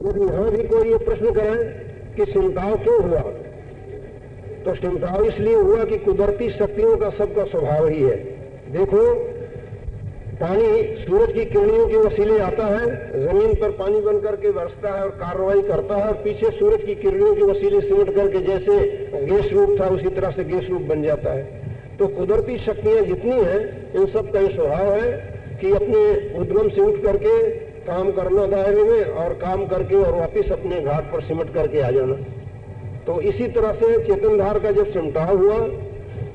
यदि यहाँ भी कोई ये प्रश्न करे कि सिमटाव क्यों हुआ, तो सिमटाव इसलिए हुआ कि कुदरती शक्तियों का सबका स्वभाव ही है। देखो, पानी सूरज की किरणों के वसीले आता है, जमीन पर पानी बन करके बरसता है और कार्रवाई करता है, और पीछे सूरज की किरणों के वसीले सिमट करके जैसे गैस रूप था उसी तरह से गैस रूप बन जाता है। तो कुदरती शक्तियां जितनी हैं, इन सब का ये स्वभाव है कि अपने उद्गम से उठ करके काम करना दायरे में, और काम करके और वापिस अपने घाट पर सिमट करके आ जाना। तो इसी तरह से चेतनधार का जब सिमटाव हुआ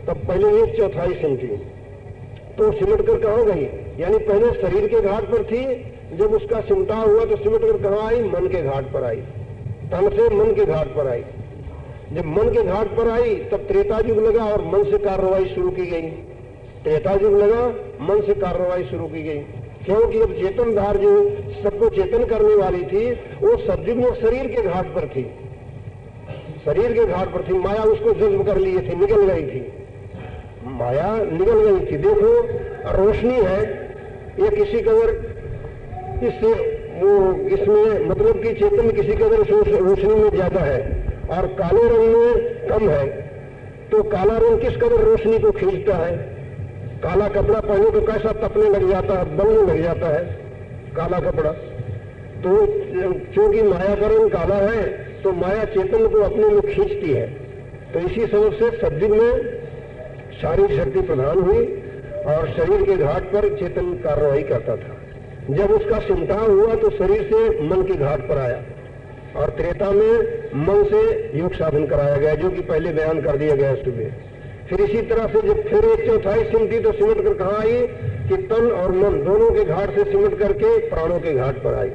तब पहले 1/4 सिमटी, तो सिमट कर कहाँ गई? यानी पहले शरीर के घाट पर थी, जब उसका सिमटाव हुआ तो सिमट कर कहाँ आई? मन के घाट पर आई, तन से मन के घाट पर आई। जब मन के घाट पर आई तब त्रेता युग लगा और मन से कार्रवाई शुरू की गई। त्रेता युग लगा, मन से कार्रवाई शुरू की गई, क्योंकि अब चेतनधार जो सबको चेतन करने वाली थी वो सतयुग में शरीर के घाट पर थी, शरीर के घाट पर थी। माया उसको जज्ब कर लिए थी, निकल गई थी, माया निकल गई थी। देखो, रोशनी है, ये किसी कदर इससे वो इसमें मतलब कि चेतन किसी कदर रोशनी में ज्यादा है और काले रंग में कम है। तो काला रंग किस कदर रोशनी को खींचता है? काला कपड़ा पहने तो कैसा तपने लग जाता है, बनने लग जाता है काला कपड़ा। तो क्योंकि माया का रंग काला है तो माया चेतन को अपने में खींचती है। तो इसी सबब से सतयुग में शारीरिक शक्ति प्रधान हुई और शरीर के घाट पर चेतन कार्रवाई करता था। जब उसका सिमटाव हुआ तो शरीर से मन के घाट पर आया, और त्रेता में मन से योग साधन कराया गया, जो कि पहले बयान कर दिया गया सुबह। फिर इसी तरह से जब फिर 1/4 सिमटी तो सिमट कर कहाँ आई कि तन और मन दोनों के घाट से सिमट करके प्राणों के घाट पर आई,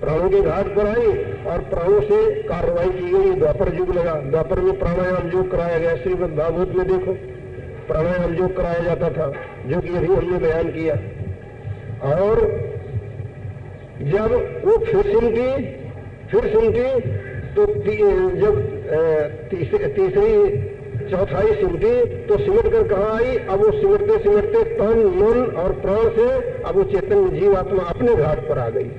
प्राणों के घाट पर आई और प्राणों से कार्रवाई की गई। द्वापर युग लगा, द्वापर में प्राणायाम योग कराया गया। श्रीमद् भागवत में देखो, प्राणायाम योग कराया जाता था, जो कि अभी हमने बयान किया। और जब वो फिर सिमटी तो जब तीसरी चौथाई सिमटी तो सिमट कर कहाँ आई? अब वो सिमटते सिमटते तन, मन और प्राण से अब वो चेतन जीवात्मा अपने घाट पर आ गई।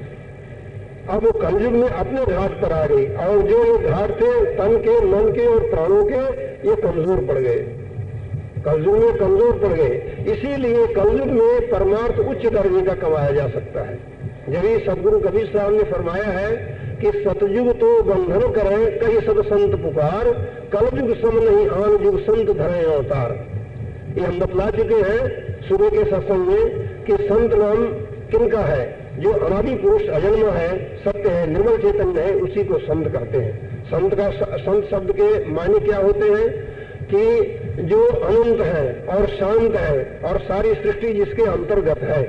अब वो कलयुग में अपने घाट पर आ गई, और जो ये घाट थे तन के, मन के और प्राणों के, ये कमजोर पड़ गए, कलयुग में कमजोर पड़ गए। इसीलिए कलयुग में परमार्थ उच्च दर्जे का कमाया जा सकता है। जब ये सदगुरु कबीर साहब ने फरमाया है कि सतयुग तो बंधन करे कई सद संत पुकार, कलयुग सम नहीं आन युग संत धरे अवतार। ये हम बतला चुके हैं सुबह के सत्संग में कि संत नाम किनका है? जो अनादि पुरुष अजन्मा है, सत्य है, निर्मल चैतन्य है, उसी को संत कहते हैं। संत शब्द के मायने क्या होते हैं कि जो अनंत है और शांत है और सारी सृष्टि जिसके अंतर्गत है,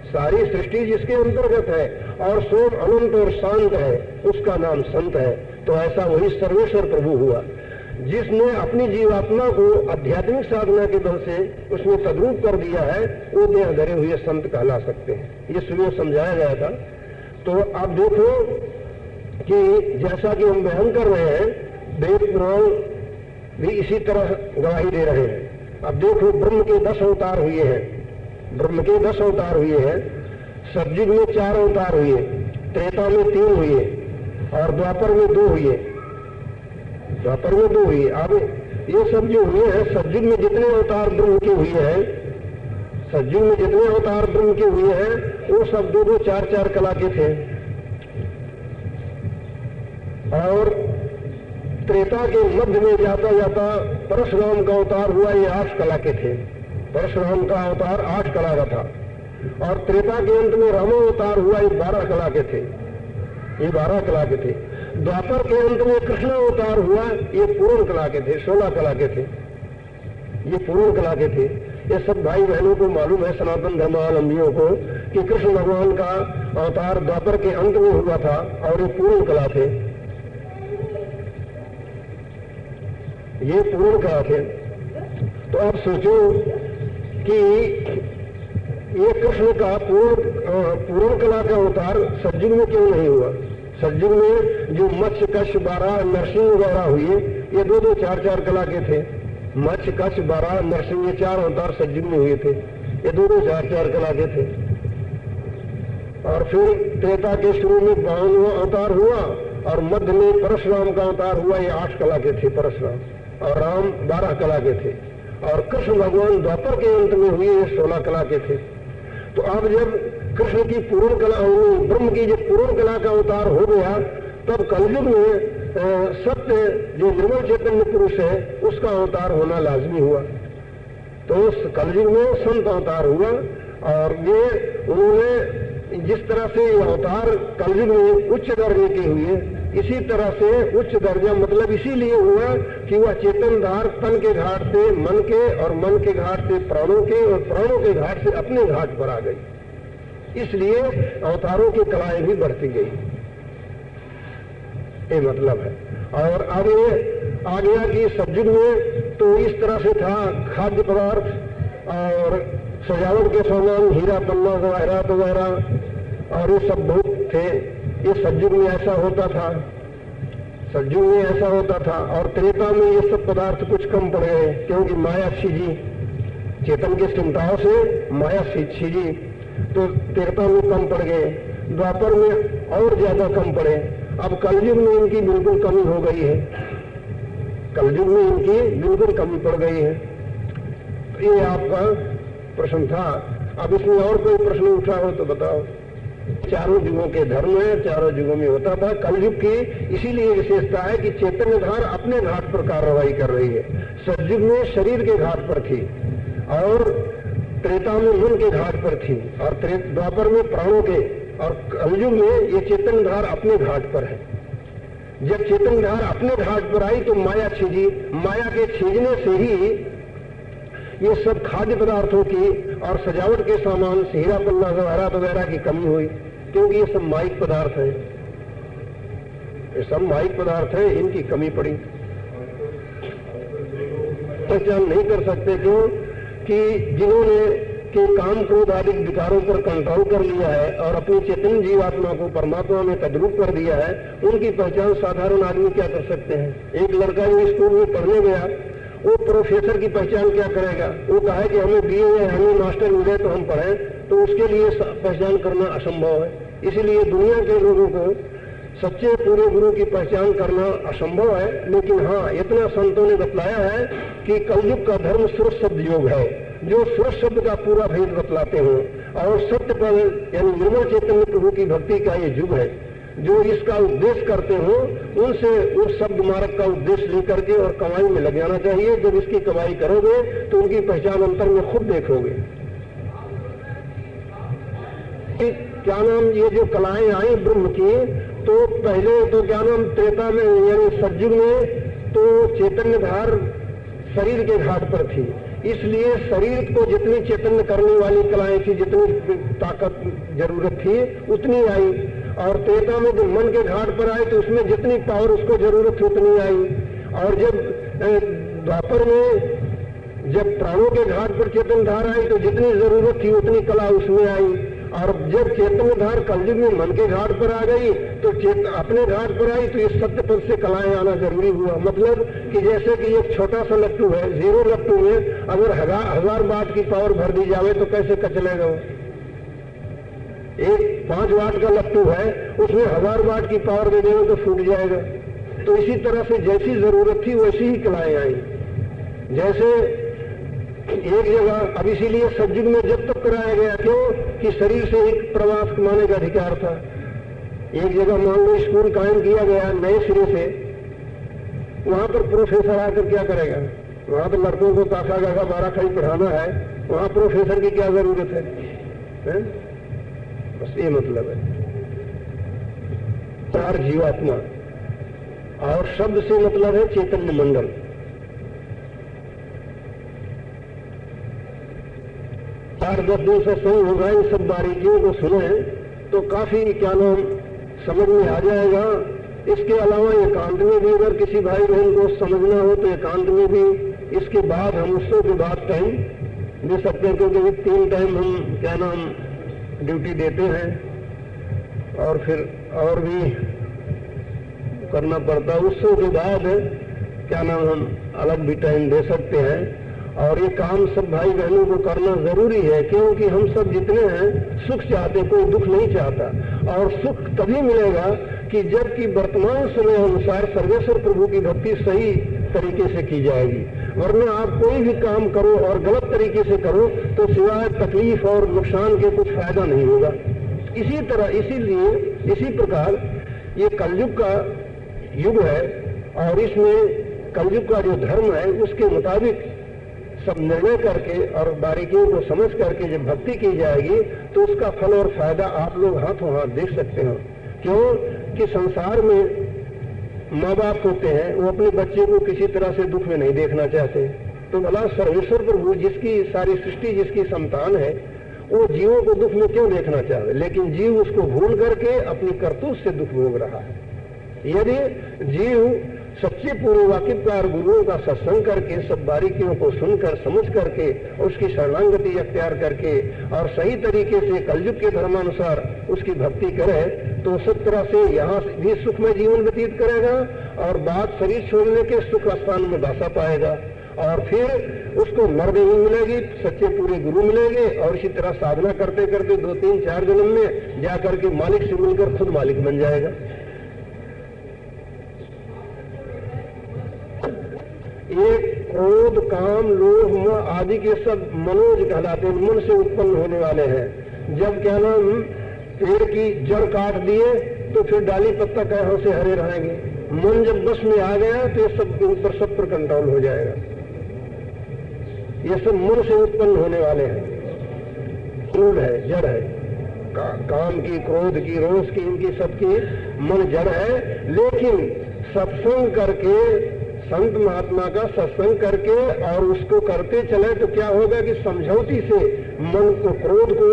सारी सृष्टि जिसके अंतर्गत है और स्वयं अनंत और शांत है, उसका नाम संत है। तो ऐसा वही सर्वेश्वर प्रभु हुआ जिसने अपनी जीवात्मा को आध्यात्मिक साधना के बल से उसमें तद्रूप कर दिया है, वो देह धरे हुए संत कहला सकते हैं। ये सुबह समझाया गया था। तो आप देखो कि जैसा कि हम बयान कर रहे हैं, वेद पुराण भी इसी तरह गवाही दे रहे हैं। अब देखो, ब्रह्म के 10 अवतार हुए हैं, ब्रह्म के 10 अवतार हुए हैं। सतयुग में 4 अवतार हुए, त्रेता में 3 हुए और द्वापर में 2 हुए, द्वापर में 2 हुए। अब ये सब जो हुए हैं, सतयुग में जितने अवतार ब्रह्म के हुए हैं, सतयुग में जितने अवतार ब्रह्म के हुए हैं, वो सब 2-2, 4-4 कला के थे। और त्रेता के मध्य में जाता जाता परशुराम का अवतार हुआ, ये 8 कला के थे। परशुराम का अवतार 8 कला का था। और त्रेता के अंत में राम अवतार हुआ, ये 12 कला के थे, ये 12 कला के थे। द्वापर के अंत में कृष्ण अवतार हुआ, ये पूर्ण कला के थे, 16 कला के थे, ये पूर्ण कला के थे। ये सब भाई बहनों को मालूम है, सनातन धर्मावलंबियों को, कि कृष्ण भगवान का अवतार द्वापर के अंत में हुआ था और ये पूर्ण कला थे, ये पूर्ण कला थे। तो आप सोचो कि ये कृष्ण का पूर्ण कला का अवतार सतयुग में क्यों नहीं हुआ? सतयुग में जो मत्स्य, कच्छ, बारह, नरसिंह वगैरह हुए, ये 2-2, 4-4 कला के थे। मत्स्य, कच्छ, बारह, नरसिंह, ये 4 अवतार सतयुग में हुए थे, ये 2-2, 4-4 कला के थे। और फिर त्रेता के शुरू में 52वां अवतार हुआ और मध्य में परशुराम का अवतार हुआ। ये 8 कला के थे परशुराम, और राम 12 कला के थे, और कृष्ण भगवान द्वापर के अंत में हुए, ये 16 कला के थे। तो अब जब कृष्ण की पूर्ण कला, ब्रह्म की जब पूर्ण कला का अवतार हो गया, तब कलयुग में सत्य जो निर्मल चैतन्य पुरुष है उसका अवतार होना लाजमी हुआ। तो उस कलयुग में संत अवतार हुआ, और ये उन्होंने जिस तरह से अवतार कलयुग में उच्च दर्जे के हुए, इसी तरह से उच्च दर्जा मतलब इसीलिए हुआ कि वह चेतन धार तन के घाट से मन के, और मन के घाट से प्राणों के, और प्राणों के घाट से अपने घाट पर आ गई। इसलिए अवतारों की कलाएं भी बढ़ती गई, ये मतलब है। और अब ये आ गया कि सतयुग में तो इस तरह से था, खाद्य पदार्थ और सजावट के सामान, हीरा पन्ना जवाहरात वगैरह, और ये सब बहुत थे। ये सतयुग में ऐसा होता था, सतयुग में ऐसा होता था। और त्रेता में ये सब पदार्थ कुछ कम पड़ गए, क्योंकि माया सीजी, चेतन के चिंताओं से माया सीजी, तो त्रेता में कम पड़ गए। द्वापर में और ज्यादा कम पड़े। अब कलयुग में इनकी बिल्कुल कमी हो गई है, कलयुग में इनकी बिल्कुल कमी पड़ गई है। ये आपका प्रश्न था। अब इसमें और कोई प्रश्न उठा हो तो बताओ। चारों युगों के धर्म है, चारों युगों में होता था। कलयुग की इसीलिए विशेषता है कि चैतन्य धार अपने घाट पर कार्रवाई कर रही है। सतयुग में शरीर के घाट पर थी, और त्रेता में मन के घाट पर थी, और द्वापर में प्राणों के, और कलयुग में ये चेतन धार अपने घाट पर है। जब चेतन धार अपने घाट पर आई तो माया छीजी, माया के छीजने से ही ये सब खाद्य पदार्थों की और सजावट के सामान, हीरा पन्ना जवाहरात वगैरह की कमी हुई, क्योंकि ये सब माइक पदार्थ है, ये सब माइक पदार्थ है, इनकी कमी पड़ी। पहचान नहीं कर सकते, क्यों कि जिन्होंने के काम क्रोध आदि विकारों पर कंट्रोल कर लिया है और अपनी चेतन जीवात्मा को परमात्मा में तद्रूप कर दिया है, उनकी पहचान साधारण आदमी क्या कर सकते हैं। एक लड़का जो स्कूल में पढ़ने गया, वो प्रोफेसर की पहचान क्या करेगा। वो कहे कि हमें बीए या हमें मास्टर मिले तो हम पढ़ें, तो उसके लिए पहचान करना असंभव है। इसीलिए दुनिया के लोगों को सच्चे पूरे गुरु की पहचान करना असंभव है। लेकिन हाँ, इतना संतों ने बतलाया है कि कलयुग का धर्म सुरस शब्द योग है, जो सुरस शब्द का पूरा भेद बतलाते हो, और सत्य पर यानी निर्मल चैतन्य प्रभु की भक्ति का ये युग है। जो इसका उपदेश करते हो उनसे उस शब्द मार्ग का उपदेश लेकर के और कमाई में लग जाना चाहिए। जब इसकी कमाई करोगे तो उनकी पहचान अंतर में खुद देखोगे। क्या नाम, ये जो कलाएं आई ब्रह्म की, तो पहले तो क्या नाम त्रेता में यानी सतयुग में तो चैतन्य धार शरीर के घाट पर थी, इसलिए शरीर को जितनी चैतन्य करने वाली कलाएं थी, जितनी ताकत जरूरत थी उतनी आई। और त्रेता में जब मन के घाट पर आए तो उसमें जितनी पावर उसको जरूरत थी उतनी आई। और जब द्वापर में जब प्राणों के घाट पर चेतन धार आई तो जितनी जरूरत थी उतनी कला उसमें आई। और जब चेतन धार कलयुग में मन के घाट पर आ गई तो अपने घाट पर आई, तो ये सत्य पद से कलाएं आना जरूरी हुआ। मतलब कि जैसे कि एक छोटा सा लट्टू है, 0 लट्टू में अगर 1000 वाट की पावर भर दी जाए तो कैसे कचलेगा वो। एक 5 वाट का लट्टू है, उसमें 1000 वाट की पावर दे देंगे तो फूट जाएगा। तो इसी तरह से जैसी जरूरत थी वैसी ही कलाएं आई। जैसे एक जगह, अब इसीलिए सतयुग में जब तक कराया गया, क्यों कि शरीर से एक प्रवास कमाने का अधिकार था। एक जगह मान लो स्कूल कायम किया गया नए सिरे से, वहां पर प्रोफेसर आकर क्या करेगा। वहां पर लड़कों को काका गागा 12 खड़ी पढ़ाना है, वहां प्रोफेसर की क्या जरूरत है? बस ये मतलब है। चार जीवात्मा, और शब्द से मतलब है चैतन्य मंडल। 8-10 दिन से संग होगा, इन सब बारीकियों को सुने तो काफी क्या नाम समझ में आ जाएगा। इसके अलावा एकांत में भी अगर किसी भाई बहन को समझना हो तो एकांत में भी इसके बाद हम उससे भी बात टाइम दे सकते हैं, क्योंकि 3 टाइम हम क्या नाम ड्यूटी देते हैं और फिर और भी करना पड़ता है। उससे के बाद क्या नाम हम अलग भी टाइम दे सकते हैं। और ये काम सब भाई बहनों को करना जरूरी है, क्योंकि हम सब जितने हैं सुख चाहते, कोई दुख नहीं चाहता। और सुख तभी मिलेगा कि जबकि वर्तमान समय अनुसार सर्वेश्वर प्रभु की भक्ति सही तरीके से की जाएगी। वरना आप कोई भी काम करो और गलत तरीके से करो तो सिवाय तकलीफ और नुकसान के कुछ फायदा नहीं होगा। इसी तरह इसीलिए इसी प्रकार ये कलयुग का युग है और इसमें कलयुग का जो धर्म है उसके मुताबिक सब निर्णय करके और बारीकियों को समझ करके जब भक्ति की जाएगी तो उसका फल और फायदा आप लोग हाथों हाथ देख सकते हो। क्यों कि संसार में माँ बाप होते हैं, वो अपने बच्चे को किसी तरह से दुख में नहीं देखना चाहते। तो भला सर्वेश्वर प्रभु जिसकी सारी सृष्टि जिसकी संतान है वो जीवों को दुख में क्यों देखना चाहते, लेकिन जीव उसको भूल करके अपनी करतूत से दुख भोग रहा है। यदि जीव सच्चे पूरे वाकिफदार गुरुओं का सत्संग करके सब बारीकियों को सुनकर समझ करके उसकी शरणागति अख्तियार करके और सही तरीके से कलयुग के धर्मानुसार उसकी भक्ति करे तो सब तरह से यहाँ भी सुखमय जीवन व्यतीत करेगा और बाद शरीर छोड़ने के सुख स्थान में वासा पाएगा और फिर उसको मर्द नहीं मिलेगी, सच्चे पूरे गुरु मिलेंगे और इसी तरह साधना करते करते 2, 3, 4 जन्म में जाकर के मालिक से मिलकर खुद मालिक बन जाएगा। ये क्रोध काम लोभ मोह आदि के सब मनोज कहलाते हैं, मन से उत्पन्न होने वाले हैं। जब क्या नाम पेड़ की जड़ काट दिए तो फिर डाली पत्ता कहाँ से हरे रहेंगे। मन जब बस में आ गया तो ये सब ऊपर सब पर कंट्रोल हो जाएगा। ये सब मन से उत्पन्न होने वाले हैं, मूल है, जड़ है। काम की, क्रोध की, रोष की, इनकी सबकी मन जड़ है। लेकिन सत्संग करके, संत महात्मा का सत्संग करके और उसको करते चले तो क्या होगा कि समझौती से मन को, क्रोध को,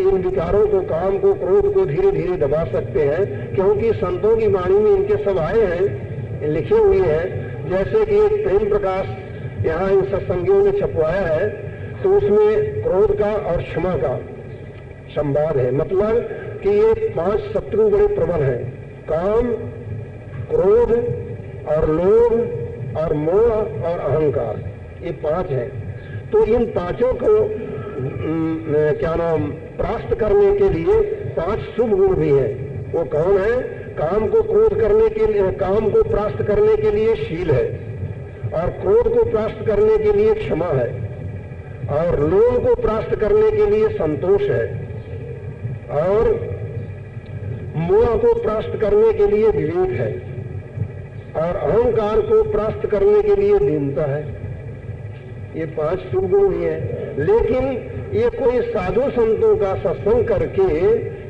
इन विकारों को, काम को, क्रोध को धीरे धीरे दबा सकते हैं। क्योंकि संतों की वाणी में इनके सब आए हैं, लिखे हुए हैं। जैसे कि एक प्रेम प्रकाश यहाँ इन सत्संगियों ने छपवाया है तो उसमें क्रोध का और क्षमा का संवाद है। मतलब कि ये 5 शत्रु बड़े प्रबल हैं, काम, क्रोध और लोभ और मोह और अहंकार, ये 5 हैं। तो इन 5 को क्या नाम परास्त करने के लिए 5 शुभ गुण भी हैं। वो कौन है? काम को क्रोध करने के लिए, काम को परास्त करने के लिए शील है और क्रोध को परास्त करने के लिए क्षमा है और लोभ को परास्त करने के लिए संतोष है और मोह को परास्त करने के लिए विवेक है और अहंकार को परास्त करने के लिए दीनता है। ये 5 शुभ गुण ही है। लेकिन ये कोई साधु संतों का सत्संग करके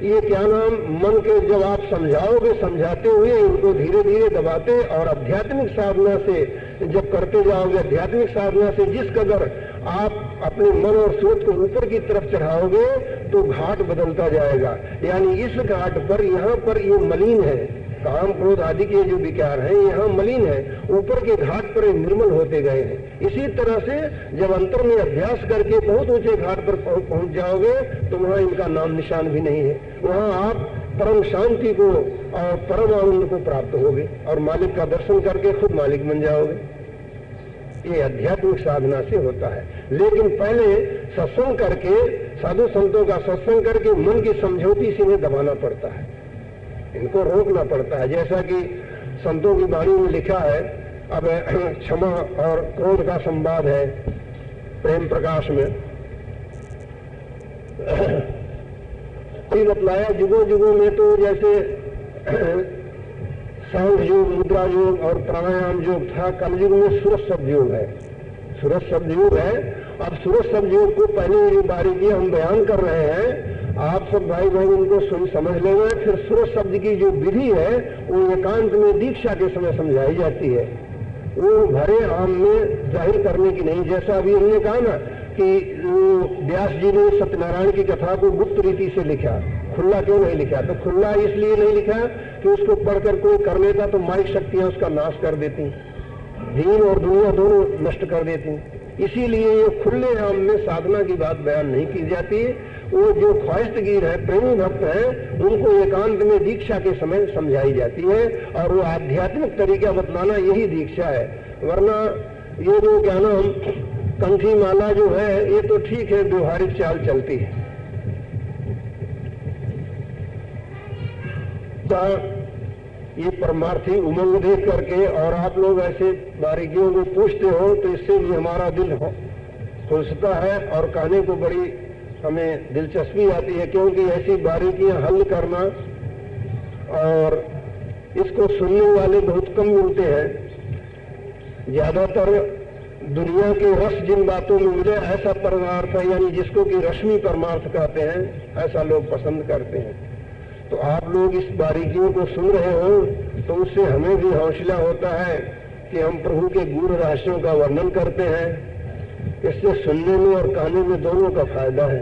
ये क्या नाम मन के जब आप समझाओगे, समझाते हुए इनको धीरे धीरे दबाते और आध्यात्मिक साधना से जब करते जाओगे, आध्यात्मिक साधना से जिस कदर आप अपने मन और सोच को ऊपर की तरफ चढ़ाओगे तो घाट बदलता जाएगा। यानी इस घाट पर, यहाँ पर ये मलिन है, काम क्रोध आदि के जो विकार हैं यहाँ मलिन है, ऊपर के घाट पर निर्मल होते गए हैं। इसी तरह से जब अंतर में अभ्यास करके बहुत ऊंचे घाट पर पहुंच जाओगे तो वहां इनका नाम निशान भी नहीं है। वहां आप परम शांति को और परम आनंद को प्राप्त होगे और मालिक का दर्शन करके खुद मालिक बन जाओगे। ये आध्यात्मिक साधना से होता है। लेकिन पहले सत्संग करके, साधु संतों का सत्संग करके मन की समझौती से इन्हें दबाना पड़ता है, इनको रोकना पड़ता है। जैसा कि संतों की वाणी में लिखा है, अब क्षमा और क्रोध का संवाद है प्रेम प्रकाश में बतलाया। युगों युगों में तो जैसे सांख योग, मुद्रा योग और प्राणायाम योग था, कलयुग में सूरज शब्द योग है। सूरज शब्द योग है। अब सूरज शब्द योग को पहले ये बारीकी हम बयान कर रहे हैं, आप सब भाई बहन उनको सुन समझ लेंगे। फिर सूरज शब्द की जो विधि है वो एकांत में दीक्षा के समय समझाई जाती है, वो भरे आम में जाहिर करने की नहीं। जैसा अभी हमने कहा ना कि व्यास जी ने सत्यनारायण की कथा को गुप्त रीति से लिखा, खुला क्यों नहीं लिखा? तो खुला इसलिए नहीं लिखा कि उसको पढ़कर कोई कर लेता तो माइक शक्तियां उसका नाश कर देती, दीन और दुनिया दोनों नष्ट कर देती। इसीलिए ये खुले आम में साधना की बात बयान नहीं की जाती। वो जो ख्वाहिशतगीर है, प्रेमी भक्त है, उनको एकांत में दीक्षा के समय समझाई जाती है और वो आध्यात्मिक तरीका बतलाना यही दीक्षा है। वरना ये जो क्या नाम कंठी माला जो है ये तो ठीक है, व्यवहारिक चाल चलती है। ये परमार्थी उमंग देख करके और आप लोग ऐसे बारीकियों को पूछते हो तो इससे भी हमारा दिल खुलता है और कहने को बड़ी हमें दिलचस्पी आती है, क्योंकि ऐसी बारीकियां हल करना और इसको सुनने वाले बहुत कम मिलते हैं। ज्यादातर दुनिया के रस जिन बातों में मिले ऐसा परमार्थ है, यानी जिसको कि रश्मि परमार्थ कहते हैं, ऐसा लोग पसंद करते हैं। तो आप लोग इस बारीकियों को सुन रहे हो तो उससे हमें भी हौसला होता है कि हम प्रभु के गूढ़ रहस्यों का वर्णन करते हैं। इससे सुनने में और कहने में दोनों का फायदा है।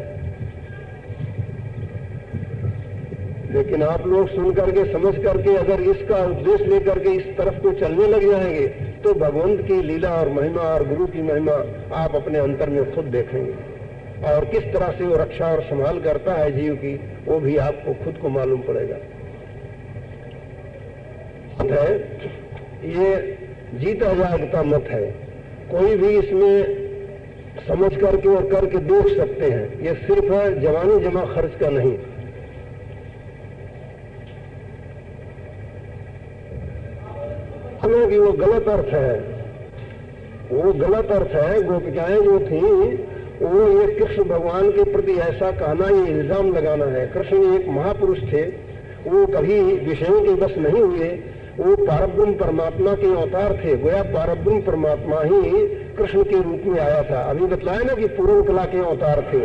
लेकिन आप लोग सुन करके समझ करके अगर इसका उपदेश लेकर के इस तरफ को चलने लग जाएंगे तो भगवंत की लीला और महिमा और गुरु की महिमा आप अपने अंतर में खुद देखेंगे, और किस तरह से वो रक्षा और संभाल करता है जीव की, वो भी आपको खुद को मालूम पड़ेगा। ये जीता जागता मत है, कोई भी इसमें समझ करके और करके देख सकते हैं। ये सिर्फ जवानी जमा खर्च का नहीं। कि वो गलत अर्थ है, वो गलत अर्थ है। गोपिकाएं जो थी वो ये कृष्ण भगवान के प्रति ऐसा कहना, ये इल्जाम लगाना है। कृष्ण एक महापुरुष थे, वो कभी विषयों के बस नहीं हुए, वो पारब्रह्म परमात्मा के अवतार थे। गोया पारब्रह्म परमात्मा ही कृष्ण के रूप में आया था। अभी बतलाया ना कि पूर्ण कला के अवतार थे,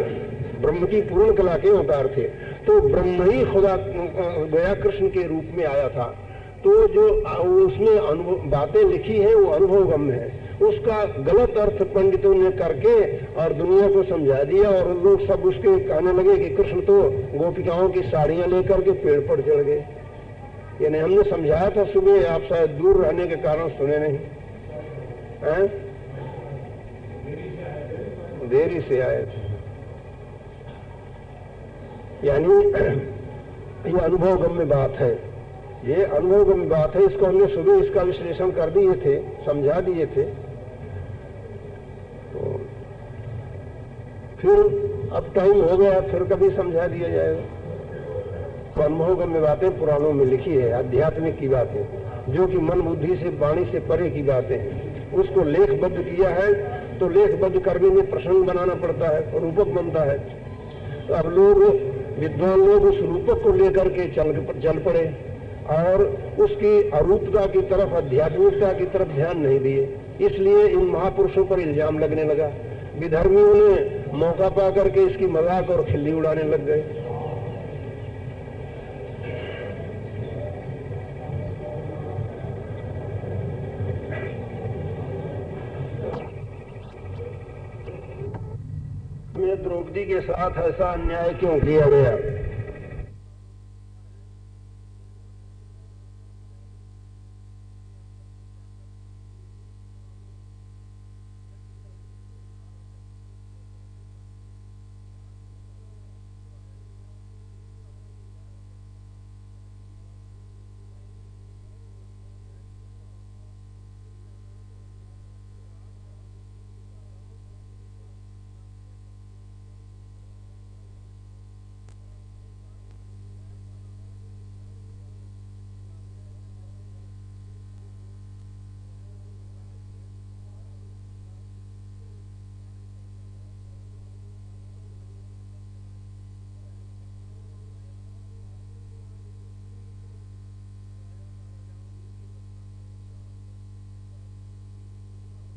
ब्रह्म की पूर्ण कला के अवतार थे। तो ब्रह्म ही खुदा गोया कृष्ण के रूप में आया था। तो जो उसमें बातें लिखी हैं वो अनुभवगम्य है। उसका गलत अर्थ पंडितों ने करके और दुनिया को समझा दिया, और लोग सब उसके कहने लगे कि कृष्ण तो गोपिकाओं की साड़ियां लेकर के पेड़ पर चढ़ गए। यानी हमने समझाया था सुबह, आप शायद दूर रहने के कारण सुने नहीं हैं? देरी से आए थे। यानी ये अनुभवगम्य बात है, ये अनुभवगम्य बात है। इसको हमने सुबह इसका विश्लेषण कर दिए थे, समझा दिए थे। तो फिर अब टाइम हो गया, फिर कभी समझा दिया जाएगा। तो अनुभवगम्य बातें पुराणों में लिखी है, आध्यात्मिक की बातें, जो कि मन बुद्धि से वाणी से परे की बातें हैं, उसको लेखबद्ध किया है। तो लेखबद्ध करने में प्रसंग बनाना पड़ता है, रूपक बनता है। तो अब लोग विद्वान लोग उस रूपक को लेकर के चल पड़े और उसकी अरूपता की तरफ, आध्यात्मिकता की तरफ ध्यान नहीं दिए। इसलिए इन महापुरुषों पर इल्जाम लगने लगा। विधर्मियों ने मौका पा करके इसकी मजाक और खिल्ली उड़ाने लग गए। द्रौपदी के साथ ऐसा अन्याय क्यों किया गया?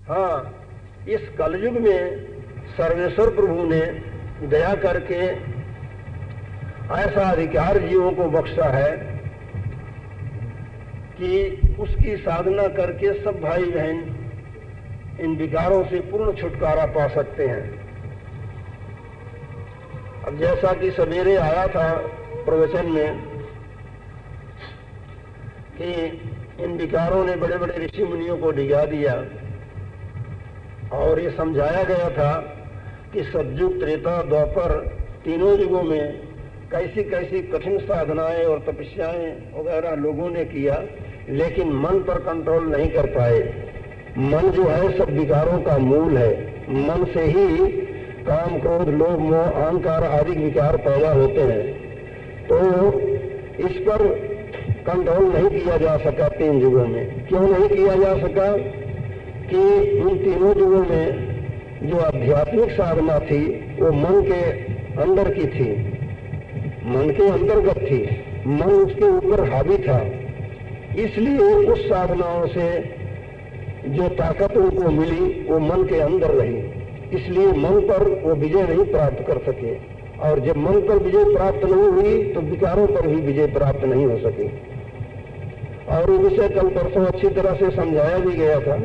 हाँ, इस कलयुग में सर्वेश्वर प्रभु ने दया करके ऐसा अधिकार जीवों को बख्शा है कि उसकी साधना करके सब भाई बहन इन विकारों से पूर्ण छुटकारा पा सकते हैं। अब जैसा कि सवेरे आया था प्रवचन में कि इन विकारों ने बड़े बड़े ऋषि मुनियों को डिगा दिया, और ये समझाया गया था कि सतयुग, त्रेता, द्वापर तीनों युगों में कैसी कैसी कठिन साधनाएं और तपस्याएं वगैरह लोगों ने किया, लेकिन मन पर कंट्रोल नहीं कर पाए। मन जो है सब विकारों का मूल है। मन से ही काम, क्रोध, लोभ, मोह, अहंकार आदि विकार पैदा होते हैं। तो इस पर कंट्रोल नहीं किया जा सका 3 युगों में। क्यों नहीं किया जा सका? कि इन तीनों युगों में जो आध्यात्मिक साधना थी वो मन के अंदर की थी, मन के अंतर्गत थी, मन उसके ऊपर हावी था। इसलिए उस साधनाओं से जो ताकत उनको मिली वो मन के अंदर रही, इसलिए मन पर वो विजय नहीं प्राप्त कर सके। और जब मन पर विजय प्राप्त नहीं हुई तो विकारों पर भी विजय प्राप्त नहीं हो सकी। और ये विषय कल परसों अच्छी तरह से समझाया भी गया था,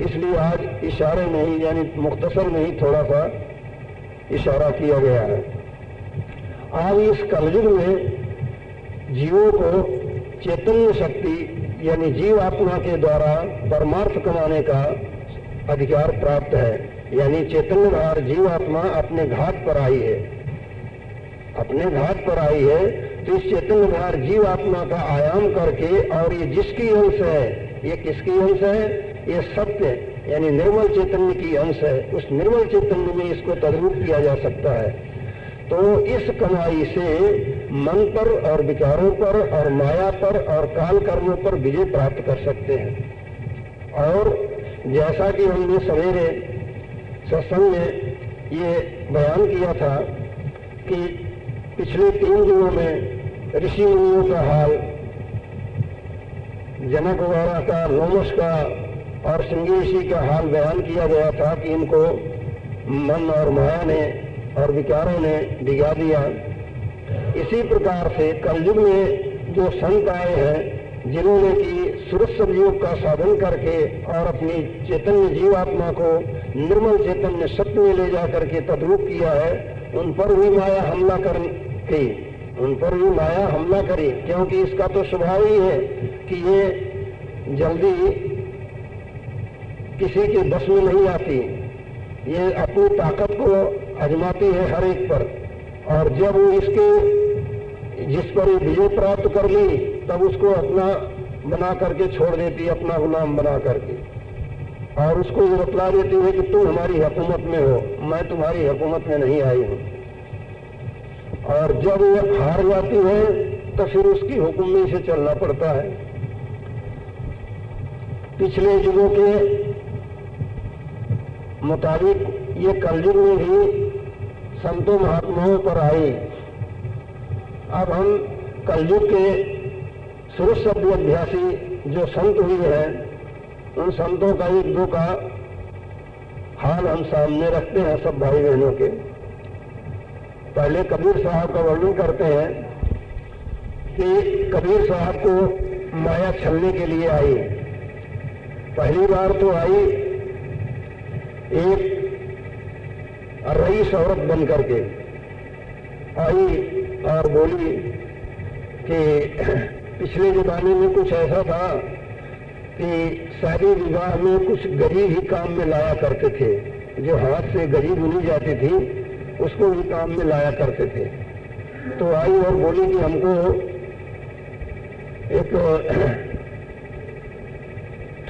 इसलिए आज इशारे में ही, यानी मुख्तसर में ही थोड़ा सा इशारा किया गया है। आज इस कलयुग में जीवों को चैतन्य शक्ति यानी जीव आत्मा के द्वारा परमार्थ कमाने का अधिकार प्राप्त है। यानी चैतन्य धार जीवात्मा अपने घाट पर आई है, अपने घाट पर आई है। तो इस चैतन्य धार जीवात्मा का आयाम करके, और ये जिसकी अंश है, ये किसकी अंश है? ये सत्य यानी निर्मल चैतन्य की अंश है। उस निर्मल चैतन्य में इसको तद्रूप किया जा सकता है। तो इस कमाई से मन पर और विकारों पर और माया पर और काल कर्मों पर विजय प्राप्त कर सकते हैं। और जैसा कि हमने सवेरे सत्संग में ये बयान किया था कि पिछले 3 दिनों में ऋषि मुनियों का हाल, जनक वगैरह का, लोमश का और श्रृंगी ऋषि का हाल बयान किया गया था कि इनको मन और माया ने और विकारों ने डिगा दिया। इसी प्रकार से कलयुग में जो संत आए हैं, जिन्होंने कि सुरत सतयोग का साधन करके और अपनी चैतन्य जीवात्मा को निर्मल चैतन्य सत्य में ले जा करके तद्रूप किया है, उन पर भी माया हमला की, उन पर भी माया हमला करी। क्योंकि इसका तो स्वभाव ही है कि ये जल्दी किसी के बस में नहीं आती, ये अपनी ताकत को आजमाती है हर एक पर। और जब वो इसके जिस पर विजय प्राप्त कर ली तब उसको अपना बना करके छोड़ देती है, अपना गुलाम बना करके, और उसको ये बतला देती है कि तुम हमारी हुकूमत में हो, मैं तुम्हारी हुकूमत में नहीं आई हूं। और जब वो हार जाती है तो फिर उसकी हुक्म में से चलना पड़ता है। पिछले युगों के मुताबिक ये कलयुग में भी संतों महात्माओं पर आई। अब हम कलयुग के सुरत शब्द अभ्यासी जो संत हुए हैं, उन संतों का 1-2 का हाल हम सामने रखते हैं सब भाई बहनों के। पहले कबीर साहब का वर्णन करते हैं कि कबीर साहब को माया छलने के लिए आई। पहली बार तो आई एक रईस औरत बन करके आई और बोली कि पिछले जमाने में कुछ ऐसा था कि शादी विवाह में कुछ गरी ही काम में लाया करते थे, जो हाथ से गरी बुनी जाती थी उसको भी काम में लाया करते थे। तो आई और बोली कि हमको एक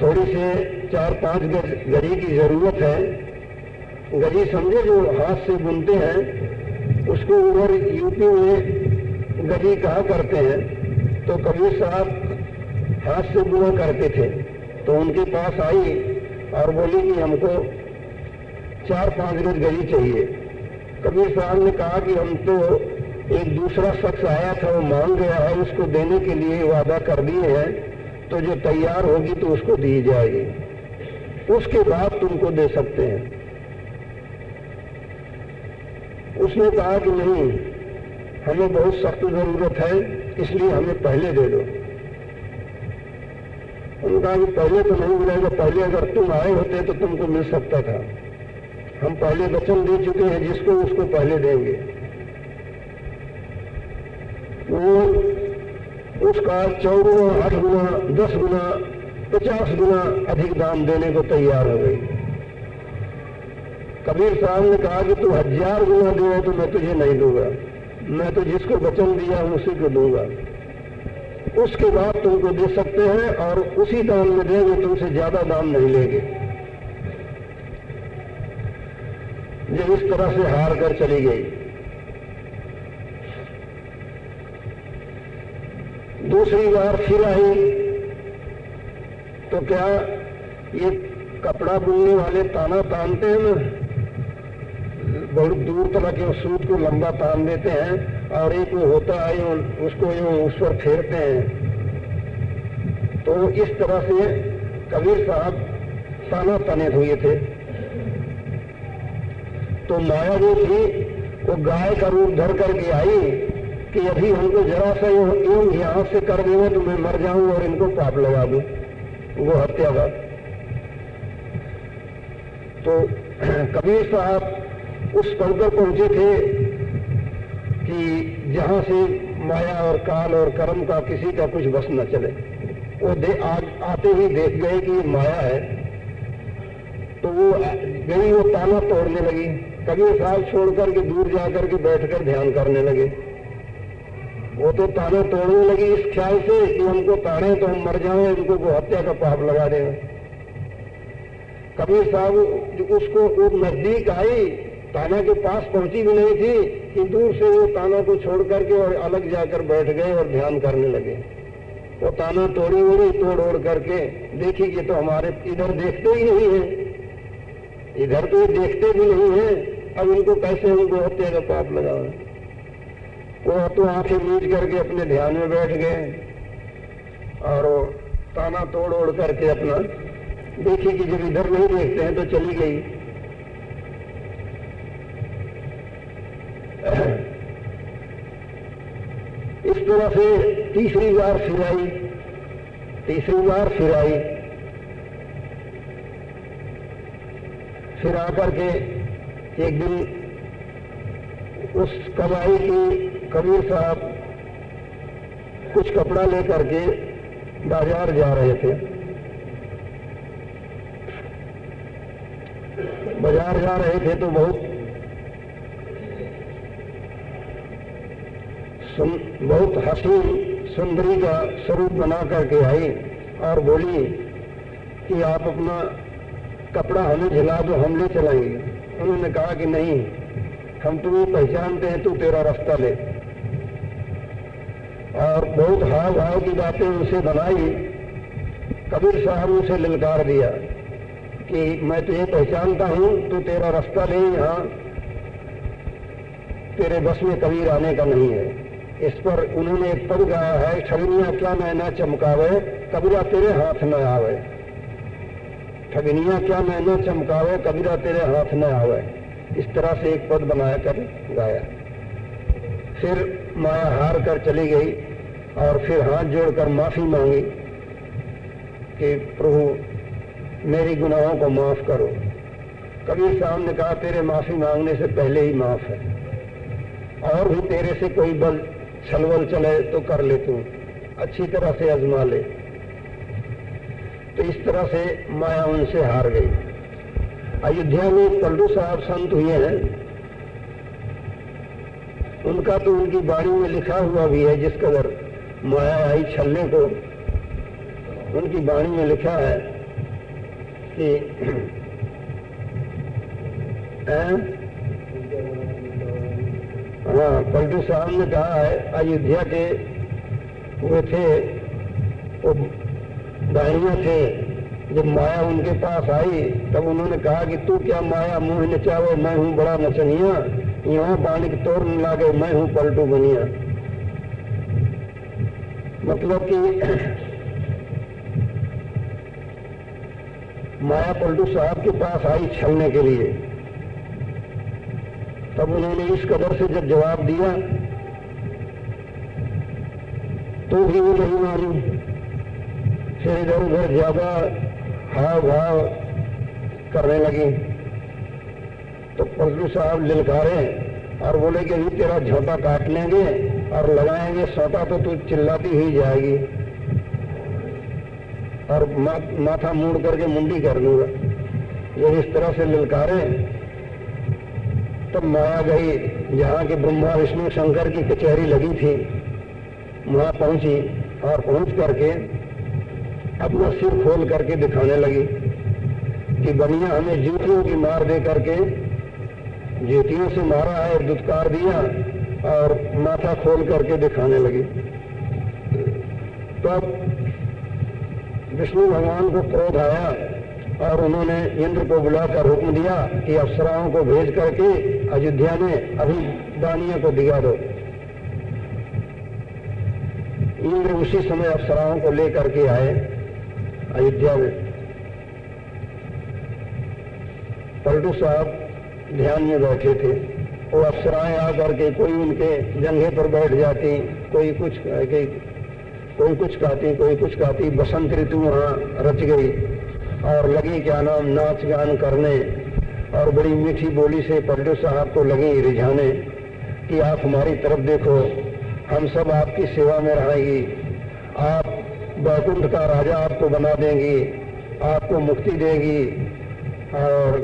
थोड़ी से 4-5 गज गरी की जरूरत है। गरी समझे जो हाथ से बुनते हैं, उसको उधर यूपी में गरी कहा करते हैं। तो कबीर साहब हाथ से बुना करते थे, तो उनके पास आई और बोली कि हमको 4-5 गज गरी चाहिए। कबीर साहब ने कहा कि हम तो एक दूसरा शख्स आया था, वो मांग गया है, उसको देने के लिए वादा कर दिए हैं, तो जो तैयार होगी तो उसको दी जाएगी, उसके बाद तुमको दे सकते हैं। उसने कहा कि नहीं, हमें बहुत सख्त जरूरत है, इसलिए हमें पहले दे दो। उन्होंने कहा कि पहले तो नहीं मिलेगा, पहले अगर तुम आए होते तो तुमको मिल सकता था। हम पहले वचन दे चुके हैं, जिसको उसको पहले देंगे। वो उसका 4 गुना, 8 गुना, 10 गुना, 50 गुना अधिक दाम देने को तैयार हो गई। कबीर साहब ने कहा कि तू 1000 गुना दे तो मैं तुझे नहीं दूंगा, मैं तो जिसको वचन दिया हूं उसी को दूंगा, उसके बाद तुमको दे सकते हैं और उसी दाम में देंगे, तुमसे ज्यादा दाम नहीं लेंगे। जब इस तरह से हार कर चली गई, दूसरी बार फिर आई तो क्या ये कपड़ा बुनने वाले ताना तानते हैं ना, बहुत दूर तक के सूत को लंबा तान देते हैं और एक वो होता है उसको यूं उस पर फेरते हैं। तो इस तरह से कबीर साहब ताना तने हुए थे। तो माया जो थी वो गाय का रूप धर करके आई कि अभी हमको जरा सा यूं यहां से कर देगा तो मैं मर जाऊं और इनको पाप लगा दूं, वो हत्या का। तो कबीर साहब उस पद पर पहुंचे थे कि जहां से माया और काल और कर्म का किसी का कुछ बस न चले। वो आते ही देख गए कि ये माया है, तो वो गई, वो ताना तोड़ने लगी। कबीर साहब छोड़ करके दूर जाकर के बैठकर ध्यान करने लगे। वो तो ताना तोड़ने लगी इस ख्याल से कि हमको ताड़े तो हम मर जाएं, इनको को हत्या का पाप लगा दें। कबीर साहब उसको वो नजदीक आई, ताना के पास पहुंची भी नहीं थी कि दूर से वो ताना को छोड़ करके और अलग जाकर बैठ गए और ध्यान करने लगे। वो ताना तोड़ी उड़ी तोड़ ओड़ करके देखी कि तो हमारे इधर देखते ही नहीं है, इधर तो ये देखते भी नहीं है, अब इनको कैसे हमको हत्या का पाप लगा। वो तो आंखें मीच करके अपने ध्यान में बैठ गए और वो ताना तोड़ ओड़ करके अपना देखी कि जब इधर नहीं देखते हैं तो चली गई। इस तरह से तीसरी बार फिर आई, फिर आकर के एक दिन उस कबाई की कबीर साहब कुछ कपड़ा लेकर के बाजार जा रहे थे। बाजार जा रहे थे तो बहुत हसीन सुंदरी का स्वरूप बना करके आई और बोली कि आप अपना कपड़ा हमें झिला दो, हम ले चलाएंगे। उन्होंने कहा कि नहीं, हम तुम्हें पहचानते हैं, तू तेरा रास्ता ले। और बहुत हाव भाव की बातें उनसे बनाई। कबीर साहब उसे ललकार दिया कि मैं तुझे पहचानता हूं, तू तेरा रास्ता ले, यहां तेरे बस में कबीर आने का नहीं है। इस पर उन्होंने एक पद गाया है, ठगनिया क्या नैना चमकावे, कबीरा तेरे हाथ न आवे। ठगनिया क्या नैना चमकावे, कबीरा तेरे हाथ न आवे। इस तरह से एक पद बनाया कर गाया। फिर माया हार कर चली गई और फिर हाथ जोड़कर माफी मांगी कि प्रभु मेरी गुनाहों को माफ करो। कबीर साहब ने कहा तेरे माफी मांगने से पहले ही माफ है, और भी तेरे से कोई बल छलवल चले तो कर ले, तू अच्छी तरह से आजमा ले। तो इस तरह से माया उनसे हार गई। अयोध्या में पलटू साहब संत हुए हैं, उनका तो उनकी वाणी में लिखा हुआ भी है, जिस कदर माया आई छलने को, उनकी वाणी में लिखा है कि हाँ, पलटू साहब ने कहा है अयोध्या के वो थे, वो दाहिया थे, जब माया उनके पास आई तब उन्होंने कहा कि तू क्या माया मुंह नचावे, मैं हूं बड़ा नचनिया, यहाँ बाणी के तोड़ न लागे, मैं हूं पलटू बनिया। मतलब कि माया पलटू साहब के पास आई छलने के लिए। तब उन्होंने इस कदर से जब जवाब दिया तो भी वो नहीं मानी। फिर इधर उधर ज्यादा हाव भाव करने लगी। तो पलटू साहब ललकारे और बोले कि अभी तेरा झोंटा काट लेंगे और लगाएंगे सोटा तो तू चिल्लाती हुई जाएगी और माथा मोड़ करके मुंडी कर दूंगा। ये इस तरह से ललकारे। तब माया गई जहाँ के ब्रह्मा विष्णु शंकर की कचहरी लगी थी, वहां पहुंची और पहुंच करके अपना सिर खोल करके दिखाने लगी कि बनिया हमें जूतियों की मार दे करके ज्योतियों से मारा है, दुत्कार दिया और माथा खोल करके दिखाने लगी। तो अब विष्णु भगवान को क्रोध आया और उन्होंने इंद्र को बुलाकर हुक्म दिया कि अप्सराओं को भेज करके अयोध्या में अभी दानियों को दिगा दो। इंद्र उसी समय अप्सराओं को लेकर के आए अयोध्या में। पलटू साहब ध्यान में बैठे थे। वो अप्सराएं आकर के कोई उनके जंघे पर बैठ जाती, कोई कुछ गाती, कोई कुछ गाती। बसंत ऋतु वहाँ रच गई और लगी क्या नाम नाच गान करने और बड़ी मीठी बोली से पलटू साहब को लगी रिझाने कि आप हमारी तरफ देखो, हम सब आपकी सेवा में रहेंगी, आप वैकुंठ का राजा आपको बना देंगी, आपको मुक्ति देगी और